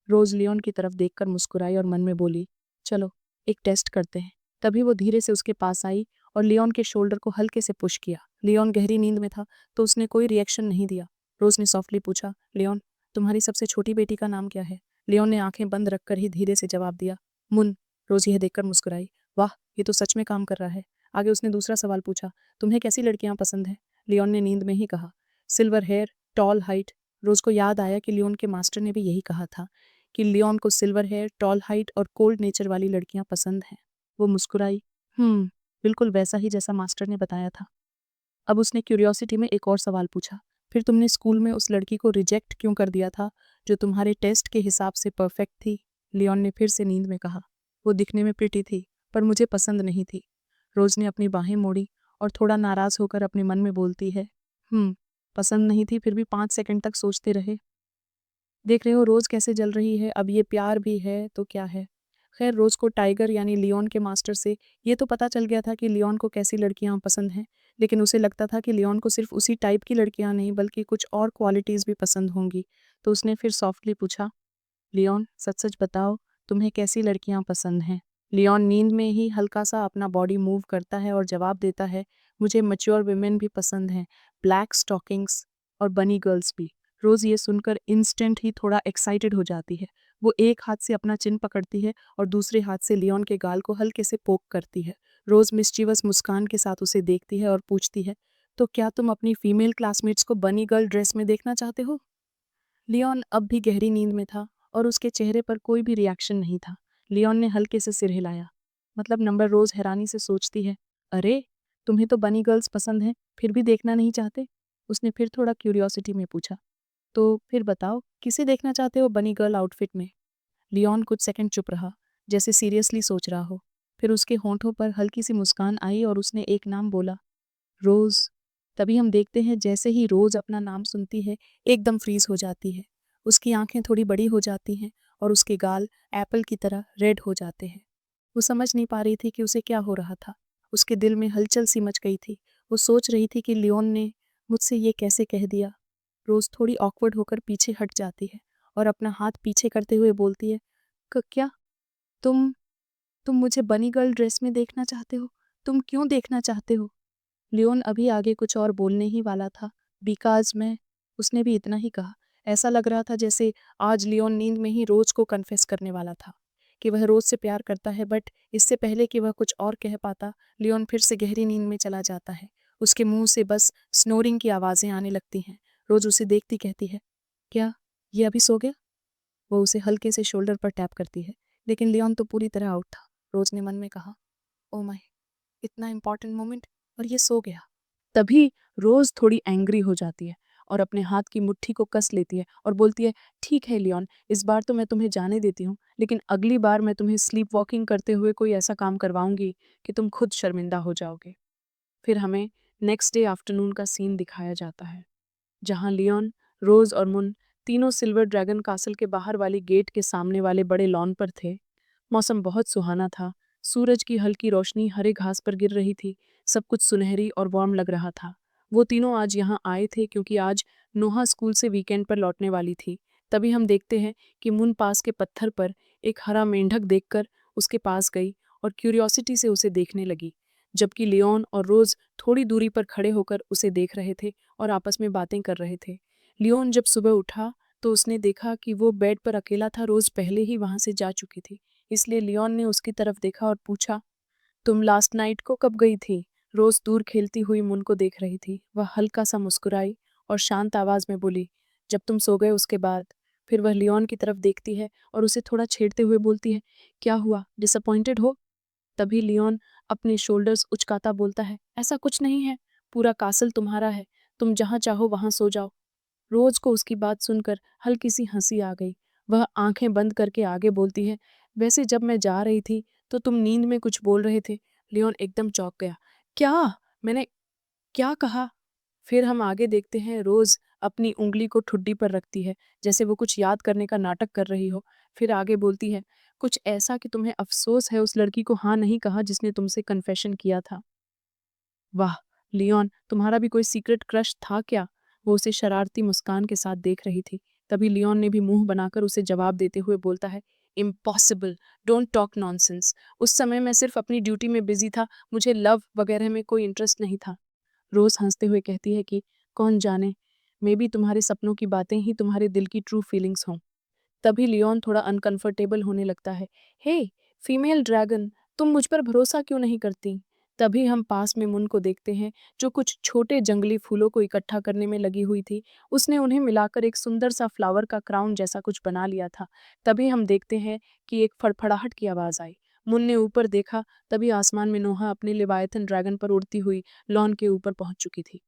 रोज लियोन की तरफ देखकर मुस्कुराई और मन में बोली, चलो एक टेस्ट करते हैं। तभी वो धीरे से उसके पास आई और लियोन के शोल्डर को हल्के से पुश किया। लियोन गहरी नींद में था, तो उसने कोई रिएक्शन नहीं दिया। रोज ने सॉफ्टली पूछा, लियोन, तुम्हारी सबसे छोटी बेटी का नाम क्या है? लियोन ने आंखें बंद रखकर ही धीरे से जवाब दिया, मुन। रोज यह देखकर मुस्कुराई, वाह, ये तो सच में काम कर रहा है। आगे उसने दूसरा सवाल पूछा, तुम्हें कैसी लड़कियां पसंद है? लियोन ने नींद में ही कहा, सिल्वर हेयर, टॉल हाइट। रोज को याद आया कि लियोन के मास्टर ने भी यही कहा था कि लियोन को सिल्वर हेयर, टॉल हाइट और कोल्ड नेचर वाली लड़कियां पसंद हैं। वो मुस्कुराई, बिल्कुल वैसा ही जैसा मास्टर ने बताया था। अब उसने क्यूरियोसिटी में एक और सवाल पूछा, फिर तुमने स्कूल में उस लड़की को रिजेक्ट क्यों कर दिया था जो तुम्हारे टेस्ट के हिसाब से परफेक्ट थी? लियोन ने फिर से नींद में कहा, वो दिखने में प्रिटी थी, पर मुझे पसंद नहीं थी। रोज ने अपनी बाहें मोड़ी और थोड़ा नाराज होकर अपने मन में बोलती है, पसंद नहीं थी, फिर भी 5 सेकंड तक सोचते रहे। देख रहे हो रोज कैसे जल रही है, अब ये प्यार भी है तो क्या है। खैर, रोज को टाइगर यानी लियोन के मास्टर से ये तो पता चल गया था कि लियोन को कैसी लड़कियां पसंद हैं, लेकिन उसे लगता था कि लियोन को सिर्फ उसी टाइप की लड़कियां नहीं बल्कि कुछ और क्वालिटीज़ भी पसंद होंगी। तो उसने फिर सॉफ्टली पूछा, लियोन, सच सच बताओ, तुम्हें कैसी लड़कियां पसंद हैं? लियोन नींद में ही हल्का सा अपना बॉडी मूव करता है और जवाब देता है, मुझे मैच्योर विमेन भी पसंद हैं, ब्लैक स्टॉकिंग्स और बनी गर्ल्स भी। रोज़ ये सुनकर इंस्टेंट ही थोड़ा एक्साइटेड हो जाती है। वो एक हाथ से अपना चिन पकड़ती है और दूसरे हाथ से लियोन के गाल को हल्के से पोक करती है। रोज़ मिस्चीवस मुस्कान के साथ उसे देखती है और पूछती है, तो क्या तुम अपनी फीमेल क्लासमेट्स को बनी गर्ल ड्रेस में देखना चाहते हो? लियोन अब भी गहरी नींद में था और उसके चेहरे पर कोई भी रिएक्शन नहीं था। लियोन ने हल्के से सिर हिलाया। मतलब नंबर रोज हैरानी से सोचती है, अरे, तुम्हें तो बनी गर्ल्स पसंद हैं, फिर भी देखना नहीं चाहते? उसने फिर थोड़ा क्यूरियोसिटी में पूछा, तो फिर बताओ, किसे देखना चाहते हो बनी गर्ल आउटफिट में? लियोन कुछ सेकंड चुप रहा, जैसे सीरियसली सोच रहा हो। फिर उसके होंठों पर हल्की सी मुस्कान आई और उसने एक नाम बोला, रोज। तभी हम देखते हैं जैसे ही रोज अपना नाम सुनती है, एकदम फ्रीज हो जाती है। उसकी आंखें थोड़ी बड़ी हो जाती हैं और उसके गाल एप्पल की तरह रेड हो जाते हैं। वो समझ नहीं पा रही थी कि उसे क्या हो रहा था। उसके दिल में हलचल सी मच गई थी। वो सोच रही थी कि लियोन ने मुझसे ये कैसे कह दिया? रोज़ थोड़ी ऑकवर्ड होकर पीछे हट जाती है और अपना हाथ पीछे करते हुए बोलती है, क्या तुम तुम मुझे बनी गर्ल ड्रेस में देखना चाहते हो? तुम क्यों देखना चाहते हो? लियोन अभी आगे कुछ और बोलने ही वाला था, बिकॉज़ मैं उसने भी इतना ही कहा। ऐसा लग रहा था जैसे आज लियोन नींद में ही रोज़ को कन्फेस करने वाला था कि वह रोज़ से प्यार करता है, बट इससे पहले कि वह कुछ और कह पाता, लियोन फिर से गहरी नींद में चला जाता है। उसके मुंह से बस स्नोरिंग की आवाज़ें आने लगती हैं। रोज़ उसे देखती कहती है, क्या ये अभी सो गया? वो उसे हल्के से शोल्डर पर टैप करती है, लेकिन लियोन तो पूरी तरह आउट था। रोज़ ने मन में कहा, ओ माय, इतना इम्पोर्टेंट मोमेंट और ये सो गया। तभी रोज़ थोड़ी एंग्री हो जाती है और अपने हाथ की मुट्ठी को कस लेती है और बोलती है, ठीक है लियोन, इस बार तो मैं तुम्हें जाने देती हूँ, लेकिन अगली बार मैं तुम्हें स्लीप वॉकिंग करते हुए कोई ऐसा काम करवाऊंगी कि तुम खुद शर्मिंदा हो जाओगे। फिर हमें नेक्स्ट डे आफ्टरनून का सीन दिखाया जाता है, जहाँ लियोन, रोज़ और मुन तीनों सिल्वर ड्रैगन कासल के बाहर वाली गेट के सामने वाले बड़े लॉन पर थे। मौसम बहुत सुहाना था। सूरज की हल्की रोशनी हरे घास पर गिर रही थी। सब कुछ सुनहरी और वार्म लग रहा था। वो तीनों आज यहाँ आए थे क्योंकि आज नोहा स्कूल से वीकेंड पर लौटने वाली थी। तभी हम देखते हैं कि मुन पास के पत्थर पर एक हरा मेंढक देखकर उसके पास गई और क्यूरियोसिटी से उसे देखने लगी, जबकि लियोन और रोज थोड़ी दूरी पर खड़े होकर उसे देख रहे थे और आपस में बातें कर रहे थे। लियोन जब सुबह उठा तो उसने देखा कि वो बेड पर अकेला था। रोज पहले ही वहां से जा चुकी थी, इसलिए लियोन ने उसकी तरफ देखा और पूछा, तुम लास्ट नाइट को कब गई थी? रोज दूर खेलती हुई मुन को देख रही थी। वह हल्का सा मुस्कुराई और शांत आवाज में बोली, जब तुम सो गए उसके बाद। फिर वह लियोन की तरफ देखती है और उसे थोड़ा छेड़ते हुए बोलती है, क्या हुआ, डिसअपॉइंटेड हो? तभी लियोन अपने शोल्डर्स उचकाता बोलता है, ऐसा कुछ नहीं है, पूरा कासल तुम्हारा है, तुम जहां चाहो वहां सो जाओ। रोज को उसकी बात सुनकर हल्की सी हंसी आ गई। वह आंखें बंद करके आगे बोलती है, वैसे जब मैं जा रही थी तो तुम नींद में कुछ बोल रहे थे। लियोन एकदम चौंक गया, क्या? मैंने क्या कहा? फिर हम आगे देखते हैं, रोज अपनी उंगली को ठुड्डी पर रखती है, जैसे वो कुछ याद करने का नाटक कर रही हो। फिर आगे बोलती है, कुछ ऐसा कि तुम्हें अफसोस है उस लड़की को हाँ नहीं कहा जिसने तुमसे कन्फेशन किया था। वाह लियोन, तुम्हारा भी कोई सीक्रेट क्रश था क्या? वो उसे शरारती मुस्कान के साथ देख रही थी। तभी लियोन ने भी मुंह बनाकर उसे जवाब देते हुए बोलता है, इम्पॉसिबल, डोंट टॉक नॉनसेंस। उस समय मैं सिर्फ अपनी ड्यूटी में बिजी था, मुझे लव वगैरह में कोई इंटरेस्ट नहीं था। रोज हंसते हुए कहती है कि कौन जाने, मे बी तुम्हारे सपनों की बातें ही तुम्हारे दिल की ट्रू फीलिंग्स हों। तभी लियोन थोड़ा अनकंफर्टेबल होने लगता है, हे फीमेल ड्रैगन, तुम मुझ पर भरोसा क्यों नहीं करती? तभी हम पास में मुन को देखते हैं, जो कुछ छोटे जंगली फूलों को इकट्ठा करने में लगी हुई थी। उसने उन्हें मिलाकर एक सुंदर सा फ्लावर का क्राउन जैसा कुछ बना लिया था। तभी हम देखते हैं कि एक फड़फड़ाहट की आवाज आई। मुन ने ऊपर देखा, तभी आसमान में नोहा अपने लिवायथन ड्रैगन पर उड़ती हुई लॉन के ऊपर पहुंच चुकी थी।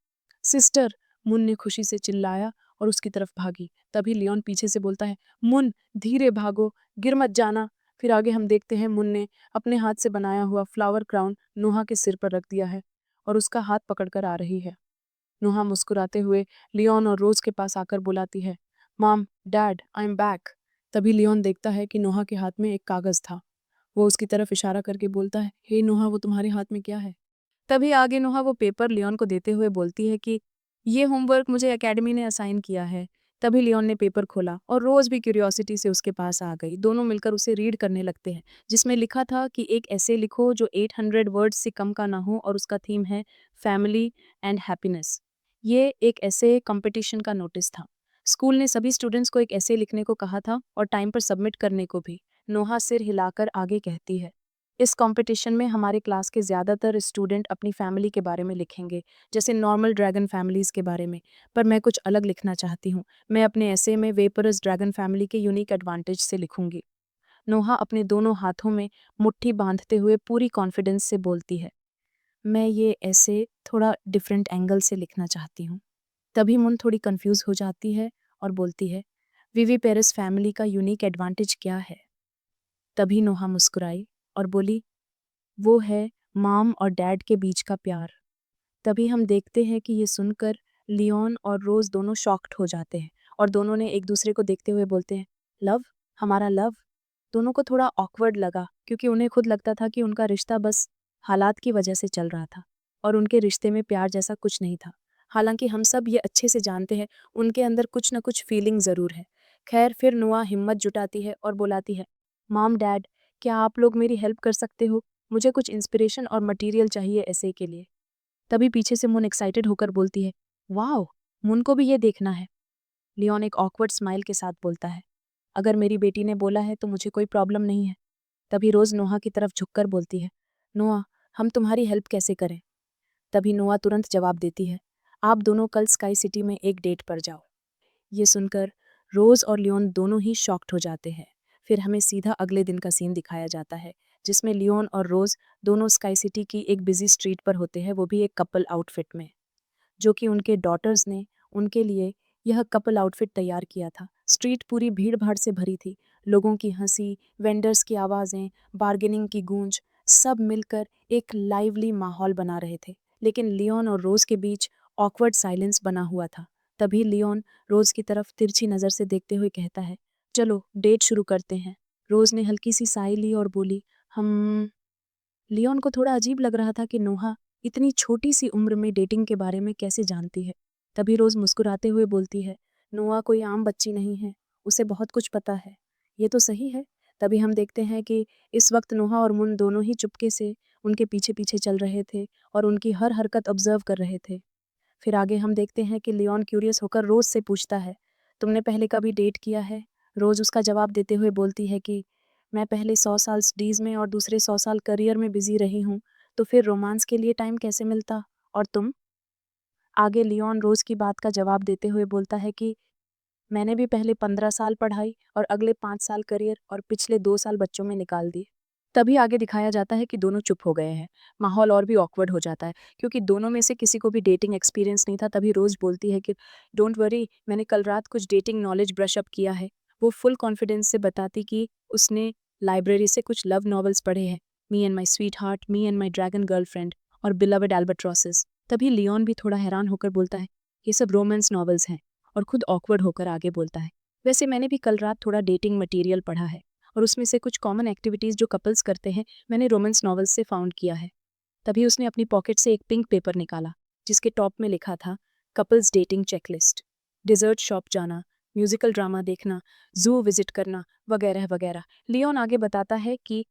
सिस्टर, मुन ने खुशी से चिल्लाया और उसकी तरफ भागी। तभी लियोन पीछे से बोलता है, मुन धीरे भागो, गिर मत जाना। फिर आगे हम देखते हैं, मुन ने अपने हाथ से बनाया हुआ फ्लावर क्राउन नोहा के सिर पर रख दिया है और उसका हाथ पकड़कर आ रही है। नोहा मुस्कुराते हुए लियोन और रोज के पास आकर बुलाती है, mom, dad, I am back. तभी लियोन देखता है कि नोहा के हाथ में एक कागज था। वो उसकी तरफ इशारा करके बोलता है, हे नोहा, वो तुम्हारे हाथ में क्या है? तभी आगे नोहा वो पेपर लियोन को देते हुए बोलती है कि ये होमवर्क मुझे एकेडमी ने असाइन किया है। तभी लियोन ने पेपर खोला और रोज भी क्यूरियोसिटी से उसके पास आ गई। दोनों मिलकर उसे रीड करने लगते हैं, जिसमें लिखा था कि एक ऐसे लिखो जो 800 वर्ड्स से कम का ना हो और उसका थीम है फैमिली एंड हैप्पीनेस। ये एक ऐसे कंपटीशन का नोटिस था। स्कूल ने सभी स्टूडेंट्स को एक ऐसे लिखने को कहा था और टाइम पर सबमिट करने को भी। नोहा सिर हिलाकर आगे कहती है, इस कंपटीशन में हमारे क्लास के ज़्यादातर स्टूडेंट अपनी फैमिली के बारे में लिखेंगे, जैसे नॉर्मल ड्रैगन फैमिलीज़ के बारे में, पर मैं कुछ अलग लिखना चाहती हूँ। मैं अपने ऐसे में वेपरस ड्रैगन फैमिली के यूनिक एडवांटेज से लिखूंगी। नोहा अपने दोनों हाथों में मुट्ठी बांधते हुए पूरी कॉन्फिडेंस से बोलती है, मैं ये ऐसे थोड़ा डिफरेंट एंगल से लिखना चाहती हूँ। तभी मुन थोड़ी कंफ्यूज हो जाती है और बोलती है, विवी पेरिस फैमिली का यूनिक एडवांटेज क्या है? तभी नोहा मुस्कुराई और बोली, वो है मॉम और डैड के बीच का प्यार। तभी हम देखते हैं कि ये सुनकर लियोन और रोज दोनों शॉक्ड हो जाते हैं और दोनों ने एक दूसरे को देखते हुए बोलते हैं, लव, हमारा लव। दोनों को थोड़ा ऑकवर्ड लगा क्योंकि उन्हें खुद लगता था कि उनका रिश्ता बस हालात की वजह से चल रहा था और उनके रिश्ते में प्यार जैसा कुछ नहीं था। हालांकि हम सब ये अच्छे से जानते हैं उनके अंदर कुछ न कुछ फीलिंग ज़रूर है। खैर फिर नोआ हिम्मत जुटाती है और बुलाती है, मॉम डैड, क्या आप लोग मेरी हेल्प कर सकते हो? मुझे कुछ इंस्पिरेशन और मटेरियल चाहिए ऐसे के लिए। तभी पीछे से मुन एक्साइटेड होकर बोलती है, वाओ, मुन को भी ये देखना है। लियोन एक ऑकवर्ड स्माइल के साथ बोलता है, अगर मेरी बेटी ने बोला है तो मुझे कोई प्रॉब्लम नहीं है। तभी रोज़ नोहा की तरफ झुककर बोलती है, नोआ, हम तुम्हारी हेल्प कैसे करें? तभी नोआ तुरंत जवाब देती है, आप दोनों कल स्काई सिटी में एक डेट पर जाओ। ये सुनकर रोज़ और लियोन दोनों ही शॉक्ड हो जाते हैं। फिर हमें सीधा अगले दिन का सीन दिखाया जाता है, जिसमें लियोन और रोज़ दोनों स्काई सिटी की एक बिजी स्ट्रीट पर होते हैं, वो भी एक कपल आउटफिट में, जो कि उनके डॉटर्स ने उनके लिए यह कपल आउटफिट तैयार किया था। स्ट्रीट पूरी भीड़ भाड़ से भरी थी, लोगों की हंसी, वेंडर्स की आवाज़ें, बार्गेनिंग की गूंज, सब मिलकर एक लाइवली माहौल बना रहे थे। लेकिन लियोन और रोज़ के बीच ऑकवर्ड साइलेंस बना हुआ था। तभी लियोन रोज़ की तरफ तिरछी नज़र से देखते हुए कहता है, चलो डेट शुरू करते हैं। रोज़ ने हल्की सी साई ली और बोली, हम। लियोन को थोड़ा अजीब लग रहा था कि नोहा इतनी छोटी सी उम्र में डेटिंग के बारे में कैसे जानती है। तभी रोज़ मुस्कुराते हुए बोलती है, नोहा कोई आम बच्ची नहीं है, उसे बहुत कुछ पता है। ये तो सही है। तभी हम देखते हैं कि इस वक्त नोहा और मुन दोनों ही चुपके से उनके पीछे पीछे चल रहे थे और उनकी हर हरकत ऑब्जर्व कर रहे थे। फिर आगे हम देखते हैं कि लियोन क्यूरियस होकर रोज़ से पूछता है, तुमने पहले कभी डेट किया है? रोज़ उसका जवाब देते हुए बोलती है कि मैं पहले 100 साल स्टडीज़ में और दूसरे 100 साल करियर में बिजी रही हूँ, तो फिर रोमांस के लिए टाइम कैसे मिलता? और तुम? आगे लियोन रोज़ की बात का जवाब देते हुए बोलता है कि मैंने भी पहले 15 साल पढ़ाई और अगले 5 साल करियर और पिछले 2 साल बच्चों में निकाल दिए। तभी आगे दिखाया जाता है कि दोनों चुप हो गए हैं। माहौल और भी ऑकवर्ड हो जाता है क्योंकि दोनों में से किसी को भी डेटिंग एक्सपीरियंस नहीं था। तभी रोज़ बोलती है कि डोंट वरी, मैंने कल रात कुछ डेटिंग नॉलेज ब्रश अप किया है। वो फुल कॉन्फिडेंस से बताती कि उसने लाइब्रेरी से कुछ लव नॉवेल्स पढ़े हैं, me and my sweet heart, me and my dragon girlfriend और बिलवड एल्बाट्रॉसेस। तभी लियोन भी थोड़ा हैरान होकर बोलता है, ये सब रोमांस नॉवेल्स हैं, और खुद ऑकवर्ड होकर आगे बोलता है, वैसे मैंने भी कल रात थोड़ा डेटिंग मटेरियल पढ़ा है और उसमें से कुछ कॉमन एक्टिविटीज़ जो कपल्स करते हैं मैंने रोमांस नॉवेल्स से फाउंड किया है। तभी उसने अपनी पॉकेट से एक पिंक पेपर निकाला जिसके टॉप में लिखा था couples dating checklist, dessert shop जाना, म्यूजिकल ड्रामा देखना, जू विजिट करना, वगैरह वगैरह। लियोन आगे बताता है कि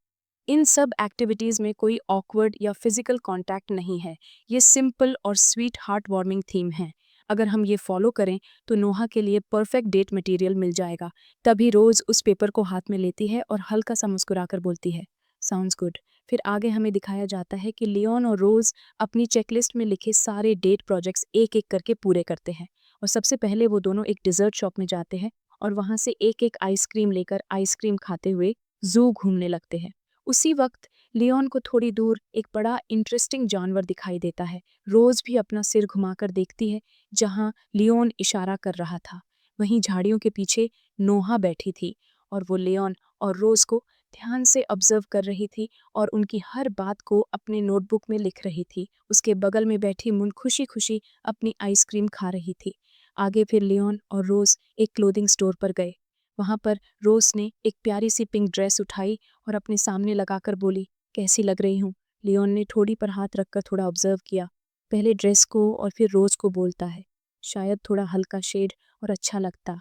इन सब एक्टिविटीज़ में कोई ऑकवर्ड या फिजिकल कांटेक्ट नहीं है, ये सिंपल और स्वीट हार्ट वार्मिंग थीम है। अगर हम ये फॉलो करें तो नोहा के लिए परफेक्ट डेट मटेरियल मिल जाएगा। तभी रोज़ उस पेपर को हाथ में लेती है और हल्का सा मुस्कुराकर बोलती है, साउंड्स गुड। फिर आगे हमें दिखाया जाता है कि लियोन और रोज़ अपनी चेकलिस्ट में लिखे सारे डेट प्रोजेक्ट्स एक एक करके पूरे करते हैं। और सबसे पहले वो दोनों एक डिज़र्ट शॉप में जाते हैं और वहाँ से एक एक आइसक्रीम लेकर आइसक्रीम खाते हुए जू घूमने लगते हैं। उसी वक्त लियोन को थोड़ी दूर एक बड़ा इंटरेस्टिंग जानवर दिखाई देता है। रोज़ भी अपना सिर घुमाकर देखती है जहाँ लियोन इशारा कर रहा था। वहीं झाड़ियों के पीछे नोहा बैठी थी और वो लियोन और रोज़ को ध्यान से ऑब्जर्व कर रही थी और उनकी हर बात को अपने नोटबुक में लिख रही थी। उसके बगल में बैठी मुन खुशी खुशी अपनी आइसक्रीम खा रही थी। आगे फिर लियोन और रोज़ एक क्लोथिंग स्टोर पर गए। वहाँ पर रोज़ ने एक प्यारी सी पिंक ड्रेस उठाई और अपने सामने लगाकर बोली, कैसी लग रही हूँ? लियोन ने ठोड़ी पर हाथ रखकर थोड़ा ऑब्जर्व किया, पहले ड्रेस को और फिर रोज़ को बोलता है, शायद थोड़ा हल्का शेड और अच्छा लगता।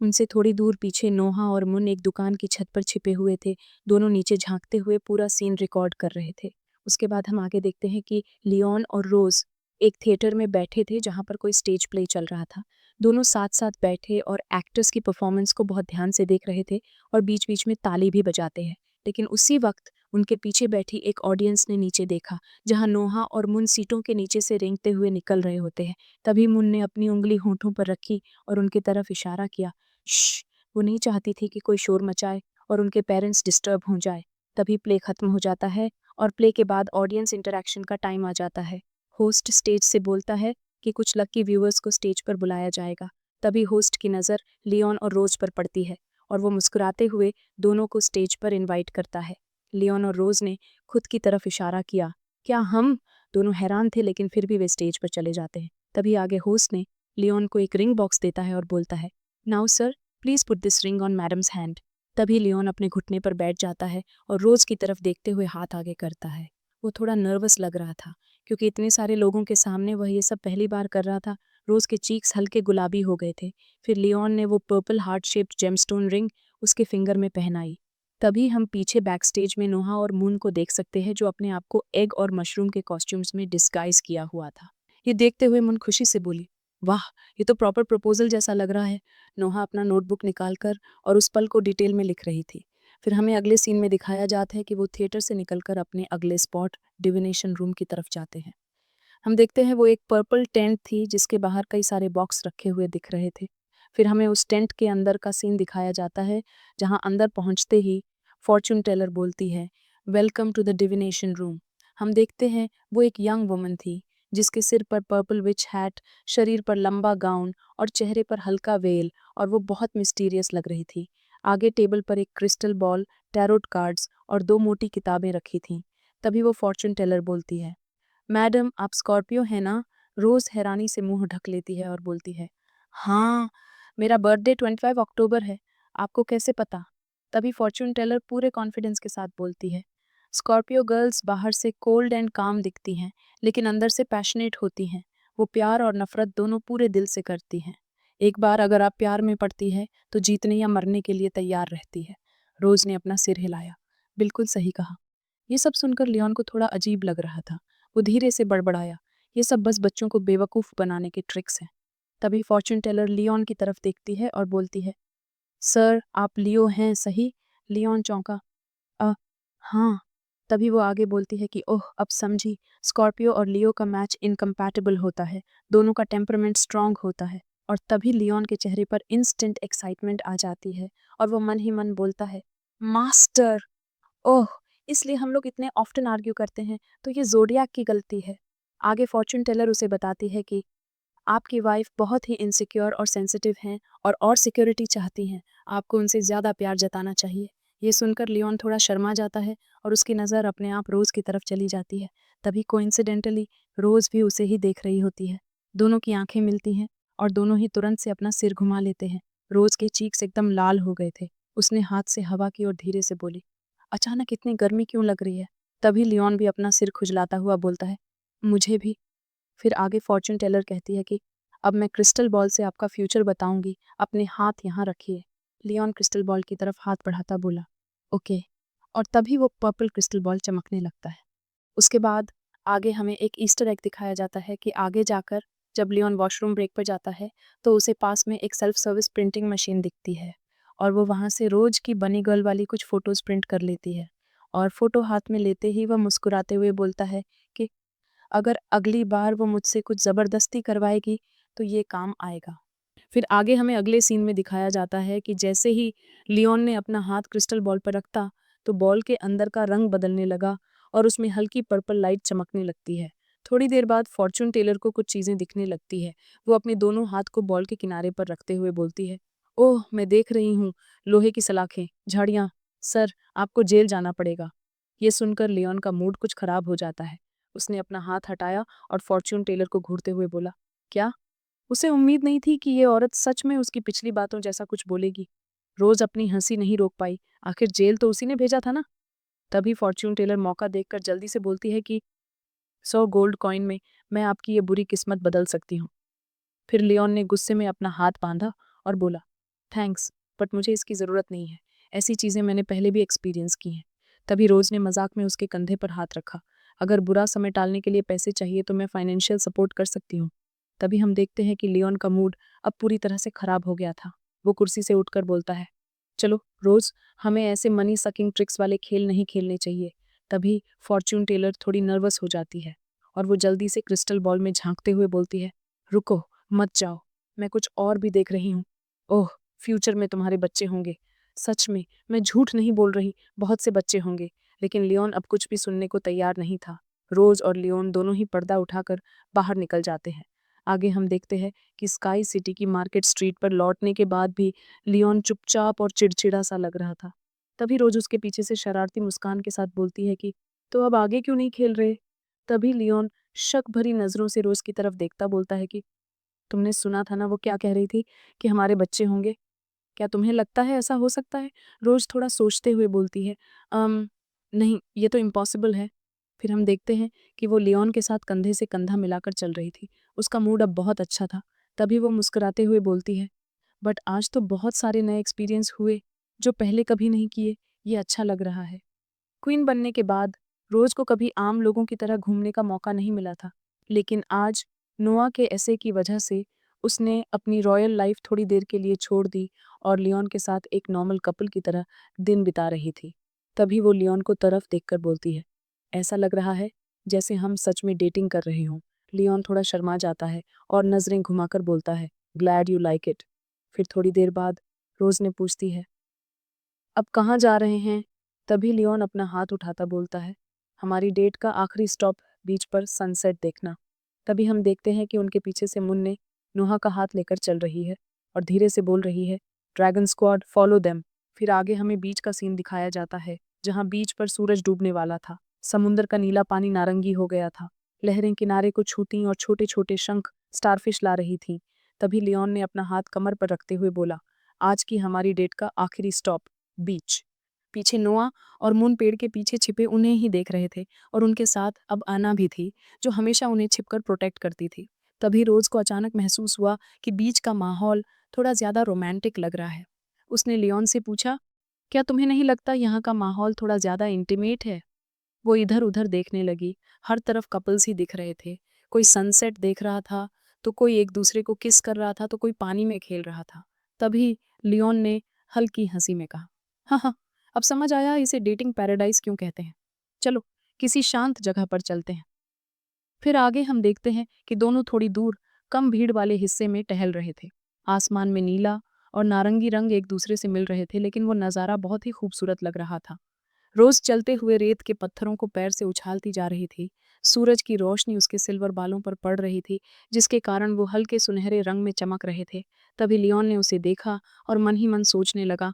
उनसे थोड़ी दूर पीछे नोहा और मुन एक दुकान की छत पर छिपे हुए थे। दोनों नीचे झांकते हुए पूरा सीन रिकॉर्ड कर रहे थे। उसके बाद हम आगे देखते हैं कि लियोन और रोज़ एक थिएटर में बैठे थे जहाँ पर कोई स्टेज प्ले चल रहा था। दोनों साथ साथ बैठे और एक्टर्स की परफॉर्मेंस को बहुत ध्यान से देख रहे थे और बीच बीच में ताली भी बजाते हैं। लेकिन उसी वक्त उनके पीछे बैठी एक ऑडियंस ने नीचे देखा जहाँ नोहा और मुन सीटों के नीचे से रेंगते हुए निकल रहे होते हैं। तभी मुन ने अपनी उंगली होंठों पर रखी और उनकी तरफ इशारा किया, श्श। वो नहीं चाहती थी कि कोई शोर मचाए और उनके पेरेंट्स डिस्टर्ब हो जाए। तभी प्ले खत्म हो जाता है और प्ले के बाद ऑडियंस इंटरैक्शन का टाइम आ जाता है। होस्ट स्टेज से बोलता है कि कुछ लकी व्यूअर्स को स्टेज पर बुलाया जाएगा। तभी होस्ट की नज़र लियोन और रोज़ पर पड़ती है और वो मुस्कुराते हुए दोनों को स्टेज पर इनवाइट करता है। लियोन और रोज़ ने खुद की तरफ इशारा किया, क्या हम? दोनों हैरान थे लेकिन फिर भी वे स्टेज पर चले जाते हैं। तभी आगे होस्ट ने लियोन को एक रिंग बॉक्स देता है और बोलता है, now sir, please put this ring on madams hand. तभी लियोन अपने घुटने पर बैठ जाता है और रोज़ की तरफ देखते हुए हाथ आगे करता है। वो थोड़ा नर्वस लग रहा था क्योंकि इतने सारे लोगों के सामने वह ये सब पहली बार कर रहा था। रोज़ के चीक्स हल्के गुलाबी हो गए थे। फिर लियोन ने वो purple heart shaped gemstone ring उसके फिंगर में पहनाई। तभी हम पीछे बैकस्टेज में नोहा और मून को देख सकते हैं, जो अपने आप को एग और मशरूम के कॉस्ट्यूम्स में डिस्गाइज किया हुआ था। ये देखते हुए मून खुशी से बोली, वाह, ये तो प्रॉपर प्रपोजल जैसा लग रहा है। नोहा अपना नोटबुक निकालकर और उस पल को डिटेल में लिख रही थी। फिर हमें अगले सीन में दिखाया जाता है कि वो थिएटर से निकलकर अपने अगले स्पॉट डिविनेशन रूम की तरफ जाते हैं। हम देखते हैं वो एक पर्पल टेंट थी जिसके बाहर कई सारे बॉक्स रखे हुए दिख रहे थे। फिर हमें उस टेंट के अंदर का सीन दिखाया जाता है, जहां अंदर पहुंचते ही फॉर्च्यून टेलर बोलती है, welcome to the divination room. हम देखते हैं वो एक यंग वुमन थी जिसके सिर पर पर्पल विच हैट, शरीर पर लंबा गाउन और चेहरे पर हल्का वेल, और वो बहुत मिस्टीरियस लग रही थी। आगे टेबल पर एक क्रिस्टल बॉल, टैरोट कार्ड्स और दो मोटी किताबें रखी थीं। तभी वो फॉर्च्यून टेलर बोलती है, मैडम आप स्कॉर्पियो हैं ना? रोज़ हैरानी से मुंह ढक लेती है और बोलती है, हाँ, मेरा बर्थडे 25 अक्टूबर है। आपको कैसे पता? तभी फॉर्च्यून टेलर पूरे कॉन्फिडेंस के साथ बोलती है, स्कॉर्पियो गर्ल्स बाहर से कोल्ड एंड काम दिखती हैं, लेकिन अंदर से पैशनेट होती हैं। वो प्यार और नफरत दोनों पूरे दिल से करती हैं। एक बार अगर आप प्यार में पड़ती है तो जीतने या मरने के लिए तैयार रहती है। रोज ने अपना सिर हिलाया। बिल्कुल सही कहा। ये सब सुनकर लियोन को थोड़ा अजीब लग रहा था। वो धीरे से बड़बड़ाया, ये सब बस बच्चों को बेवकूफ़ बनाने के ट्रिक्स हैं। तभी फॉर्च्यून टेलर लियोन की तरफ देखती है और बोलती है, सर आप लियो हैं सही? लियोन चौंका। अ, हाँ। तभी वो आगे बोलती है कि ओह अब समझी, स्कॉर्पियो और लियो का मैच इनकम्पैटिबल होता है, दोनों का टेम्परामेंट स्ट्रांग होता है। और तभी लियोन के चेहरे पर इंस्टेंट एक्साइटमेंट आ जाती है और वो मन ही मन बोलता है, मास्टर। ओह! इसलिए हम लोग इतने ऑफ्टन आर्ग्यू करते हैं, तो ये ज़ोडिएक की गलती है। आगे फॉर्च्यून टेलर उसे बताती है कि आपकी वाइफ़ बहुत ही इनसिक्योर और सेंसिटिव हैं और सिक्योरिटी चाहती हैं। आपको उनसे ज़्यादा प्यार जताना चाहिए। ये सुनकर लियोन थोड़ा शर्मा जाता है और उसकी नज़र अपने आप रोज़ की तरफ चली जाती है। तभी कोइंसिडेंटली रोज़ भी उसे ही देख रही होती है। दोनों की आँखें मिलती हैं और दोनों ही तुरंत से अपना सिर घुमा लेते हैं। रोज़ के चीक्स एकदम लाल हो गए थे। उसने हाथ से हवा की ओर धीरे से बोली, अचानक इतनी गर्मी क्यों लग रही है? तभी लियोन भी अपना सिर खुजलाता हुआ बोलता है, मुझे भी। फिर आगे फॉर्च्यून टेलर कहती है कि अब मैं क्रिस्टल बॉल से आपका फ्यूचर बताऊंगी, अपने हाथ यहाँ रखिए। लियोन क्रिस्टल बॉल की तरफ हाथ बढ़ाता बोला, ओके। और तभी वो पर्पल क्रिस्टल बॉल चमकने लगता है। उसके बाद आगे हमें एक ईस्टर एग दिखाया जाता है कि आगे जाकर जब लियोन वॉशरूम ब्रेक पर जाता है तो उसे पास में एक सेल्फ सर्विस प्रिंटिंग मशीन दिखती है और वो वहाँ से रोज की बनी गर्ल वाली कुछ फ़ोटोज़ प्रिंट कर लेती है। और फ़ोटो हाथ में लेते ही वह मुस्कुराते हुए बोलता है कि अगर अगली बार वो मुझसे कुछ ज़बरदस्ती करवाएगी तो ये काम आएगा। फिर आगे हमें अगले सीन में दिखाया जाता है कि जैसे ही लियोन ने अपना हाथ क्रिस्टल बॉल पर रखता तो बॉल के अंदर का रंग बदलने लगा और उसमें हल्की पर्पल लाइट चमकने लगती है। थोड़ी देर बाद फॉर्च्यून टेलर को कुछ चीज़ें दिखने लगती है। वो अपने दोनों हाथ को बॉल के किनारे पर रखते हुए बोलती है, ओह मैं देख रही हूँ, लोहे की सलाखें, झाड़ियाँ, सर आपको जेल जाना पड़ेगा। ये सुनकर लियोन का मूड कुछ खराब हो जाता है। उसने अपना हाथ हटाया और फॉर्च्यून टेलर को घूरते हुए बोला, क्या? उसे उम्मीद नहीं थी कि ये औरत सच में उसकी पिछली बातों जैसा कुछ बोलेगी। रोज अपनी हंसी नहीं रोक पाई, आखिर जेल तो उसी ने भेजा था ना। तभी फॉर्च्यून टेलर मौका देखकर जल्दी से बोलती है कि 100 गोल्ड कॉइन में मैं आपकी ये बुरी किस्मत बदल सकती हूँ। फिर लियोन ने गुस्से में अपना हाथ बांधा और बोला, थैंक्स, बट मुझे इसकी ज़रूरत नहीं है। ऐसी चीज़ें मैंने पहले भी एक्सपीरियंस की हैं। तभी रोज़ ने मजाक में उसके कंधे पर हाथ रखा, अगर बुरा समय टालने के लिए पैसे चाहिए तो मैं फाइनेंशियल सपोर्ट कर सकती हूँ। तभी हम देखते हैं कि लियोन का मूड अब पूरी तरह से खराब हो गया था। वो कुर्सी से उठकर बोलता है, चलो रोज़, हमें ऐसे मनी सकिंग ट्रिक्स वाले खेल नहीं खेलने चाहिए। तभी फॉर्च्यून टेलर थोड़ी नर्वस हो जाती है और वो जल्दी से क्रिस्टल बॉल में झांकते हुए बोलती है, रुको, मत जाओ, मैं कुछ और भी देख रही हूँ। ओह, फ्यूचर में तुम्हारे बच्चे होंगे। सच में, मैं झूठ नहीं बोल रही, बहुत से बच्चे होंगे। लेकिन लियोन अब कुछ भी सुनने को तैयार नहीं था। रोज और लियोन दोनों ही पर्दा उठाकर बाहर निकल जाते हैं। आगे हम देखते हैं कि स्काई सिटी की मार्केट स्ट्रीट पर लौटने के बाद भी लियोन चुपचाप और चिड़चिड़ा सा लग रहा था। तभी रोज उसके पीछे से शरारती मुस्कान के साथ बोलती है कि तो अब आगे क्यों नहीं खेल रहे? तभी लियोन शक भरी नजरों से रोज की तरफ देखता बोलता है कि तुमने सुना था ना वो क्या कह रही थी कि हमारे बच्चे होंगे? क्या तुम्हें लगता है ऐसा हो सकता है? रोज थोड़ा सोचते हुए बोलती है, नहीं, ये तो इम्पॉसिबल है। फिर हम देखते हैं कि वो लियोन के साथ कंधे से कंधा मिलाकर चल रही थी। उसका मूड अब बहुत अच्छा था। तभी वो मुस्कुराते हुए बोलती है, बट आज तो बहुत सारे नए एक्सपीरियंस हुए जो पहले कभी नहीं किए। ये अच्छा लग रहा है। क्वीन बनने के बाद रोज को कभी आम लोगों की तरह घूमने का मौका नहीं मिला था, लेकिन आज नोआ के ऐसे की वजह से उसने अपनी रॉयल लाइफ थोड़ी देर के लिए छोड़ दी और लियोन के साथ एक नॉर्मल कपल की तरह दिन बिता रही थी। तभी वो लियोन को तरफ देखकर बोलती है, ऐसा लग रहा है जैसे हम सच में डेटिंग कर रहे हों। लियोन थोड़ा शर्मा जाता है और नजरें घुमाकर बोलता है, ग्लैड यू लाइक इट। फिर थोड़ी देर बाद रोज ने पूछती है, अब कहाँ जा रहे हैं? तभी लियोन अपना हाथ उठाता बोलता है, हमारी डेट का आखिरी स्टॉप बीच पर सनसेट देखना। तभी हम देखते हैं कि उनके पीछे से मुन ने नोहा का हाथ लेकर चल रही है और धीरे से बोल रही है, ड्रैगन स्क्वाड फॉलो देम। फिर आगे हमें बीच का सीन दिखाया जाता है, जहाँ बीच पर सूरज डूबने वाला था। समुंदर का नीला पानी नारंगी हो गया था। लहरें किनारे को छूती और छोटे छोटे शंख स्टारफिश ला रही थी। तभी लियोन ने अपना हाथ कमर पर रखते हुए बोला, आज की हमारी डेट का आखिरी स्टॉप बीच। पीछे नोआ और मुन पेड़ के पीछे छिपे उन्हें ही देख रहे थे और उनके साथ अब आना भी थी, जो हमेशा उन्हें छिपकर प्रोटेक्ट करती थी। तभी रोज को अचानक महसूस हुआ कि बीच का माहौल थोड़ा ज्यादा रोमांटिक लग रहा है। उसने लियोन से पूछा, क्या तुम्हें नहीं लगता यहाँ का माहौल थोड़ा ज्यादा इंटीमेट है? वो इधर उधर देखने लगी। हर तरफ कपल्स ही दिख रहे थे। कोई सनसेट देख रहा था, तो कोई एक दूसरे को किस कर रहा था, तो कोई पानी में खेल रहा था। तभी लियोन ने हल्की हंसी में कहा, हाँ हाँ, अब समझ आया इसे डेटिंग पैराडाइज क्यों कहते हैं। चलो किसी शांत जगह पर चलते हैं। फिर आगे हम देखते हैं कि दोनों थोड़ी दूर कम भीड़ वाले हिस्से में टहल रहे थे। आसमान में नीला और नारंगी रंग एक दूसरे से मिल रहे थे, लेकिन वो नज़ारा बहुत ही खूबसूरत लग रहा था। रोज चलते हुए रेत के पत्थरों को पैर से उछालती जा रही थी। सूरज की रोशनी उसके सिल्वर बालों पर पड़ रही थी, जिसके कारण वो हल्के सुनहरे रंग में चमक रहे थे। तभी लियोन ने उसे देखा और मन ही मन सोचने लगा,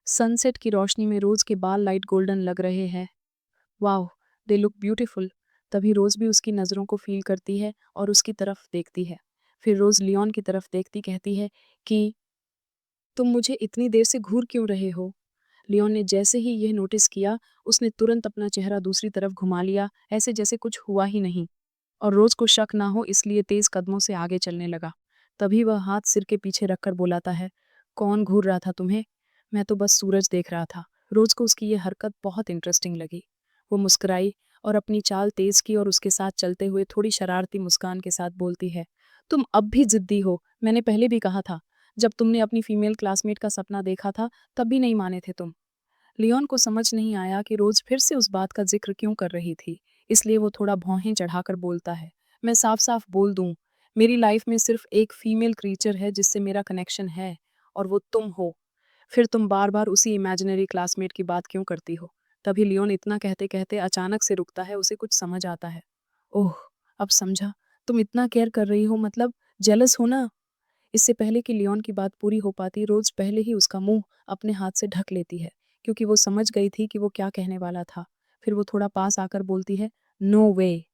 सनसेट की रोशनी में रोज के बाल लाइट गोल्डन लग रहे हैं। Wow, they look beautiful. तभी रोज भी उसकी नज़रों को फील करती है और उसकी तरफ देखती है। फिर रोज लियोन की तरफ देखती कहती है कि तुम मुझे इतनी देर से घूर क्यों रहे हो? लियोन ने जैसे ही यह नोटिस किया, उसने तुरंत अपना चेहरा दूसरी तरफ घुमा लिया, ऐसे जैसे कुछ हुआ ही नहीं। और रोज को शक ना हो इसलिए तेज कदमों से आगे चलने लगा। तभी वह हाथ सिर के पीछे रखकर बुलाता है, कौन घूर रहा था तुम्हें? मैं तो बस सूरज देख रहा था। रोज को उसकी ये हरकत बहुत इंटरेस्टिंग लगी। वो मुस्कुराई और अपनी चाल तेज की और उसके साथ चलते हुए थोड़ी शरारती मुस्कान के साथ बोलती है, तुम अब भी जिद्दी हो। मैंने पहले भी कहा था, जब तुमने अपनी फीमेल क्लासमेट का सपना देखा था तब भी नहीं माने थे तुम। लियोन को समझ नहीं आया कि रोज फिर से उस बात का जिक्र क्यों कर रही थी, इसलिए वो थोड़ा भौहें चढ़ाकर बोलता है, मैं साफ साफ बोल दूं, मेरी लाइफ में सिर्फ एक फीमेल क्रीचर है जिससे मेरा कनेक्शन है, और वो तुम हो। फिर तुम बार बार उसी इमेजिनरी क्लासमेट की बात क्यों करती हो? तभी लियोन इतना कहते कहते अचानक से रुकता है, उसे कुछ समझ आता है। ओह, अब समझा, तुम इतना केयर कर रही हो, मतलब जेलस हो ना? इससे पहले कि लियोन की बात पूरी हो पाती, रोज पहले ही उसका मुंह अपने हाथ से ढक लेती है, क्योंकि वो समझ गई थी कि वो क्या कहने वाला था। फिर वो थोड़ा पास आकर बोलती है, नो वे।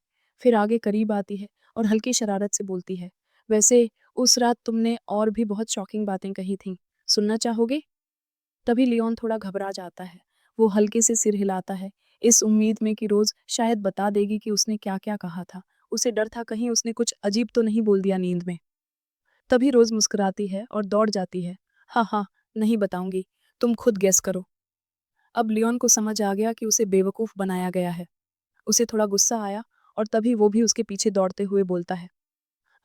फिर आगे करीब आती है और हल्की शरारत से बोलती है, वैसे उस रात तुमने और भी बहुत शॉकिंग बातें कही थीं, सुनना चाहोगे? तभी लियोन थोड़ा घबरा जाता है। वो हल्के से सिर हिलाता है, इस उम्मीद में कि रोज शायद बता देगी कि उसने क्या क्या कहा था। उसे डर था कहीं उसने कुछ अजीब तो नहीं बोल दिया नींद में। तभी रोज मुस्कुराती है और दौड़ जाती है, हाँ हाँ, नहीं बताऊंगी, तुम खुद गेस करो। अब लियोन को समझ आ गया कि उसे बेवकूफ बनाया गया है। उसे थोड़ा गुस्सा आया और तभी वो भी उसके पीछे दौड़ते हुए बोलता है,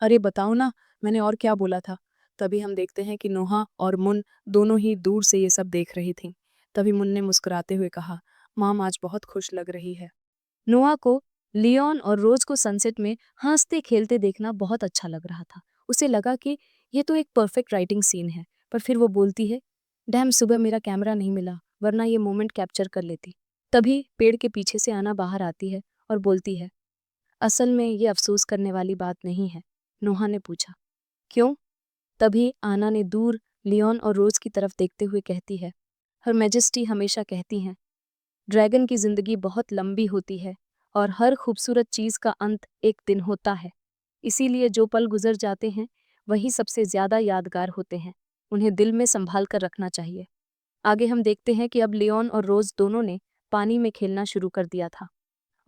अरे बताओ ना, मैंने और क्या बोला था? तभी हम देखते हैं कि नोहा और मुन दोनों ही दूर से ये सब देख रही थीं। तभी मुन ने मुस्कुराते हुए कहा, माम आज बहुत खुश लग रही है। नोआ को लियोन और रोज को सनसेट में हंसते खेलते देखना बहुत अच्छा लग रहा था। उसे लगा कि यह तो एक परफेक्ट राइटिंग सीन है, पर फिर वो बोलती है, डैम, सुबह मेरा कैमरा नहीं मिला, वरना ये मोमेंट कैप्चर कर लेती। तभी पेड़ के पीछे से आना बाहर आती है और बोलती है, असल में ये अफसोस करने वाली बात नहीं है। नोहा ने पूछा, क्यों? तभी आना ने दूर लियोन और रोज की तरफ देखते हुए कहती है, हर मैजेस्टी हमेशा कहती हैं, ड्रैगन की जिंदगी बहुत लंबी होती है और हर खूबसूरत चीज का अंत एक दिन होता है। इसीलिए जो पल गुजर जाते हैं वही सबसे ज्यादा यादगार होते हैं। उन्हें दिल में संभाल कर रखना चाहिए। आगे हम देखते हैं कि अब लियोन और रोज दोनों ने पानी में खेलना शुरू कर दिया था।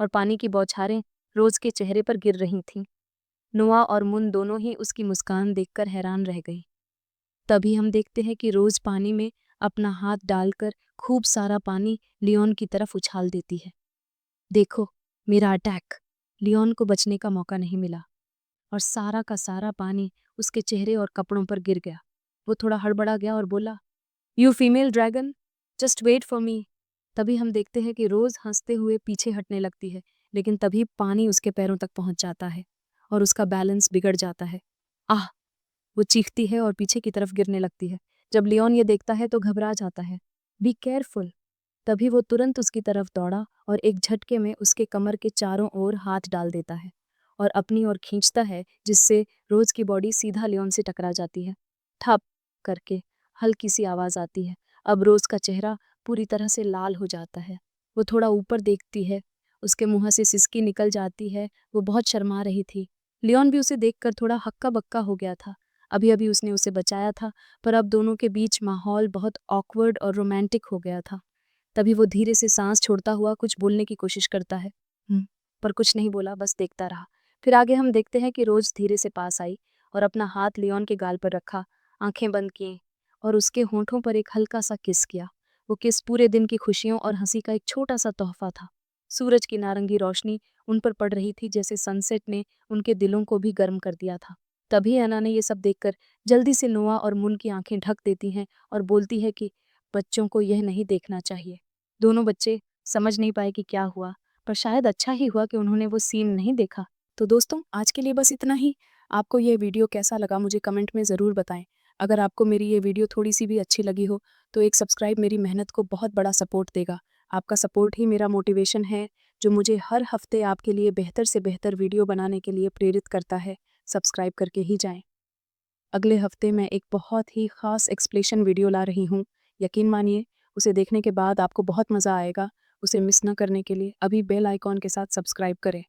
और पानी की बौछारें रोज के चेहरे पर गिर रही थीं। नोआ और मुन दोनों ही उसकी मुस्कान देखकर हैरान रह गई। तभी हम देखते हैं कि रोज पानी में अपना हाथ डालकर खूब सारा पानी लियोन की तरफ उछाल देती है। देखो, मेरा अटैक। लियोन को बचने का मौका नहीं मिला और सारा का सारा पानी उसके चेहरे और कपड़ों पर गिर गया। वो थोड़ा हड़बड़ा गया और बोला, you female dragon, just wait for me. तभी हम देखते हैं कि रोज हंसते हुए पीछे हटने लगती है, लेकिन तभी पानी उसके पैरों तक पहुंच जाता है और उसका बैलेंस बिगड़ जाता है। आह! वो चीखती है और पीछे की तरफ गिरने लगती है। जब लियोन ये देखता है तो घबरा जाता है। Be careful. तभी वो तुरंत उसकी तरफ दौड़ा और एक झटके में उसके कमर के चारों ओर हाथ डाल देता है और अपनी ओर खींचता है, जिससे रोज की बॉडी सीधा लियोन से टकरा जाती है। ठप करके हल्की सी आवाज आती है। अब रोज का चेहरा पूरी तरह से लाल हो जाता है। वो थोड़ा ऊपर देखती है, उसके मुंह से सिसकी निकल जाती है। वो बहुत शर्मा रही थी। लियोन भी उसे देखकर थोड़ा हक्का बक्का हो गया था। अभी अभी उसने उसे बचाया था, पर अब दोनों के बीच माहौल बहुत ऑकवर्ड और रोमांटिक हो गया था। तभी वो धीरे से सांस छोड़ता हुआ कुछ बोलने की कोशिश करता है। पर कुछ नहीं बोला, बस देखता रहा। फिर आगे हम देखते हैं कि रोज धीरे से पास आई और अपना हाथ लियोन के गाल पर रखा, आंखें बंद की और उसके होंठों पर एक हल्का सा किस किया। वो किस पूरे दिन की खुशियों और हंसी का एक छोटा सा तोहफा था। सूरज की नारंगी रोशनी उन पर पड़ रही थी, जैसे सनसेट ने उनके दिलों को भी गर्म कर दिया था। तभी ऐना ने ये सब देखकर जल्दी से नोआ और मुन की आंखें ढक देती हैं और बोलती है कि बच्चों को यह नहीं देखना चाहिए। दोनों बच्चे समझ नहीं पाए कि क्या हुआ, पर शायद अच्छा ही हुआ कि उन्होंने वो सीन नहीं देखा। तो दोस्तों, आज के लिए बस इतना ही। आपको ये वीडियो कैसा लगा मुझे कमेंट में ज़रूर बताएं। अगर आपको मेरी ये वीडियो थोड़ी सी भी अच्छी लगी हो तो एक सब्सक्राइब मेरी मेहनत को बहुत बड़ा सपोर्ट देगा। आपका सपोर्ट ही मेरा मोटिवेशन है, जो मुझे हर हफ्ते आपके लिए बेहतर से बेहतर वीडियो बनाने के लिए प्रेरित करता है। सब्सक्राइब करके ही जाएं। अगले हफ्ते मैं एक बहुत ही ख़ास एक्सप्लेनेशन वीडियो ला रही हूँ। यकीन मानिए, उसे देखने के बाद आपको बहुत मज़ा आएगा। उसे मिस न करने के लिए अभी बेल आइकॉन के साथ सब्सक्राइब करें।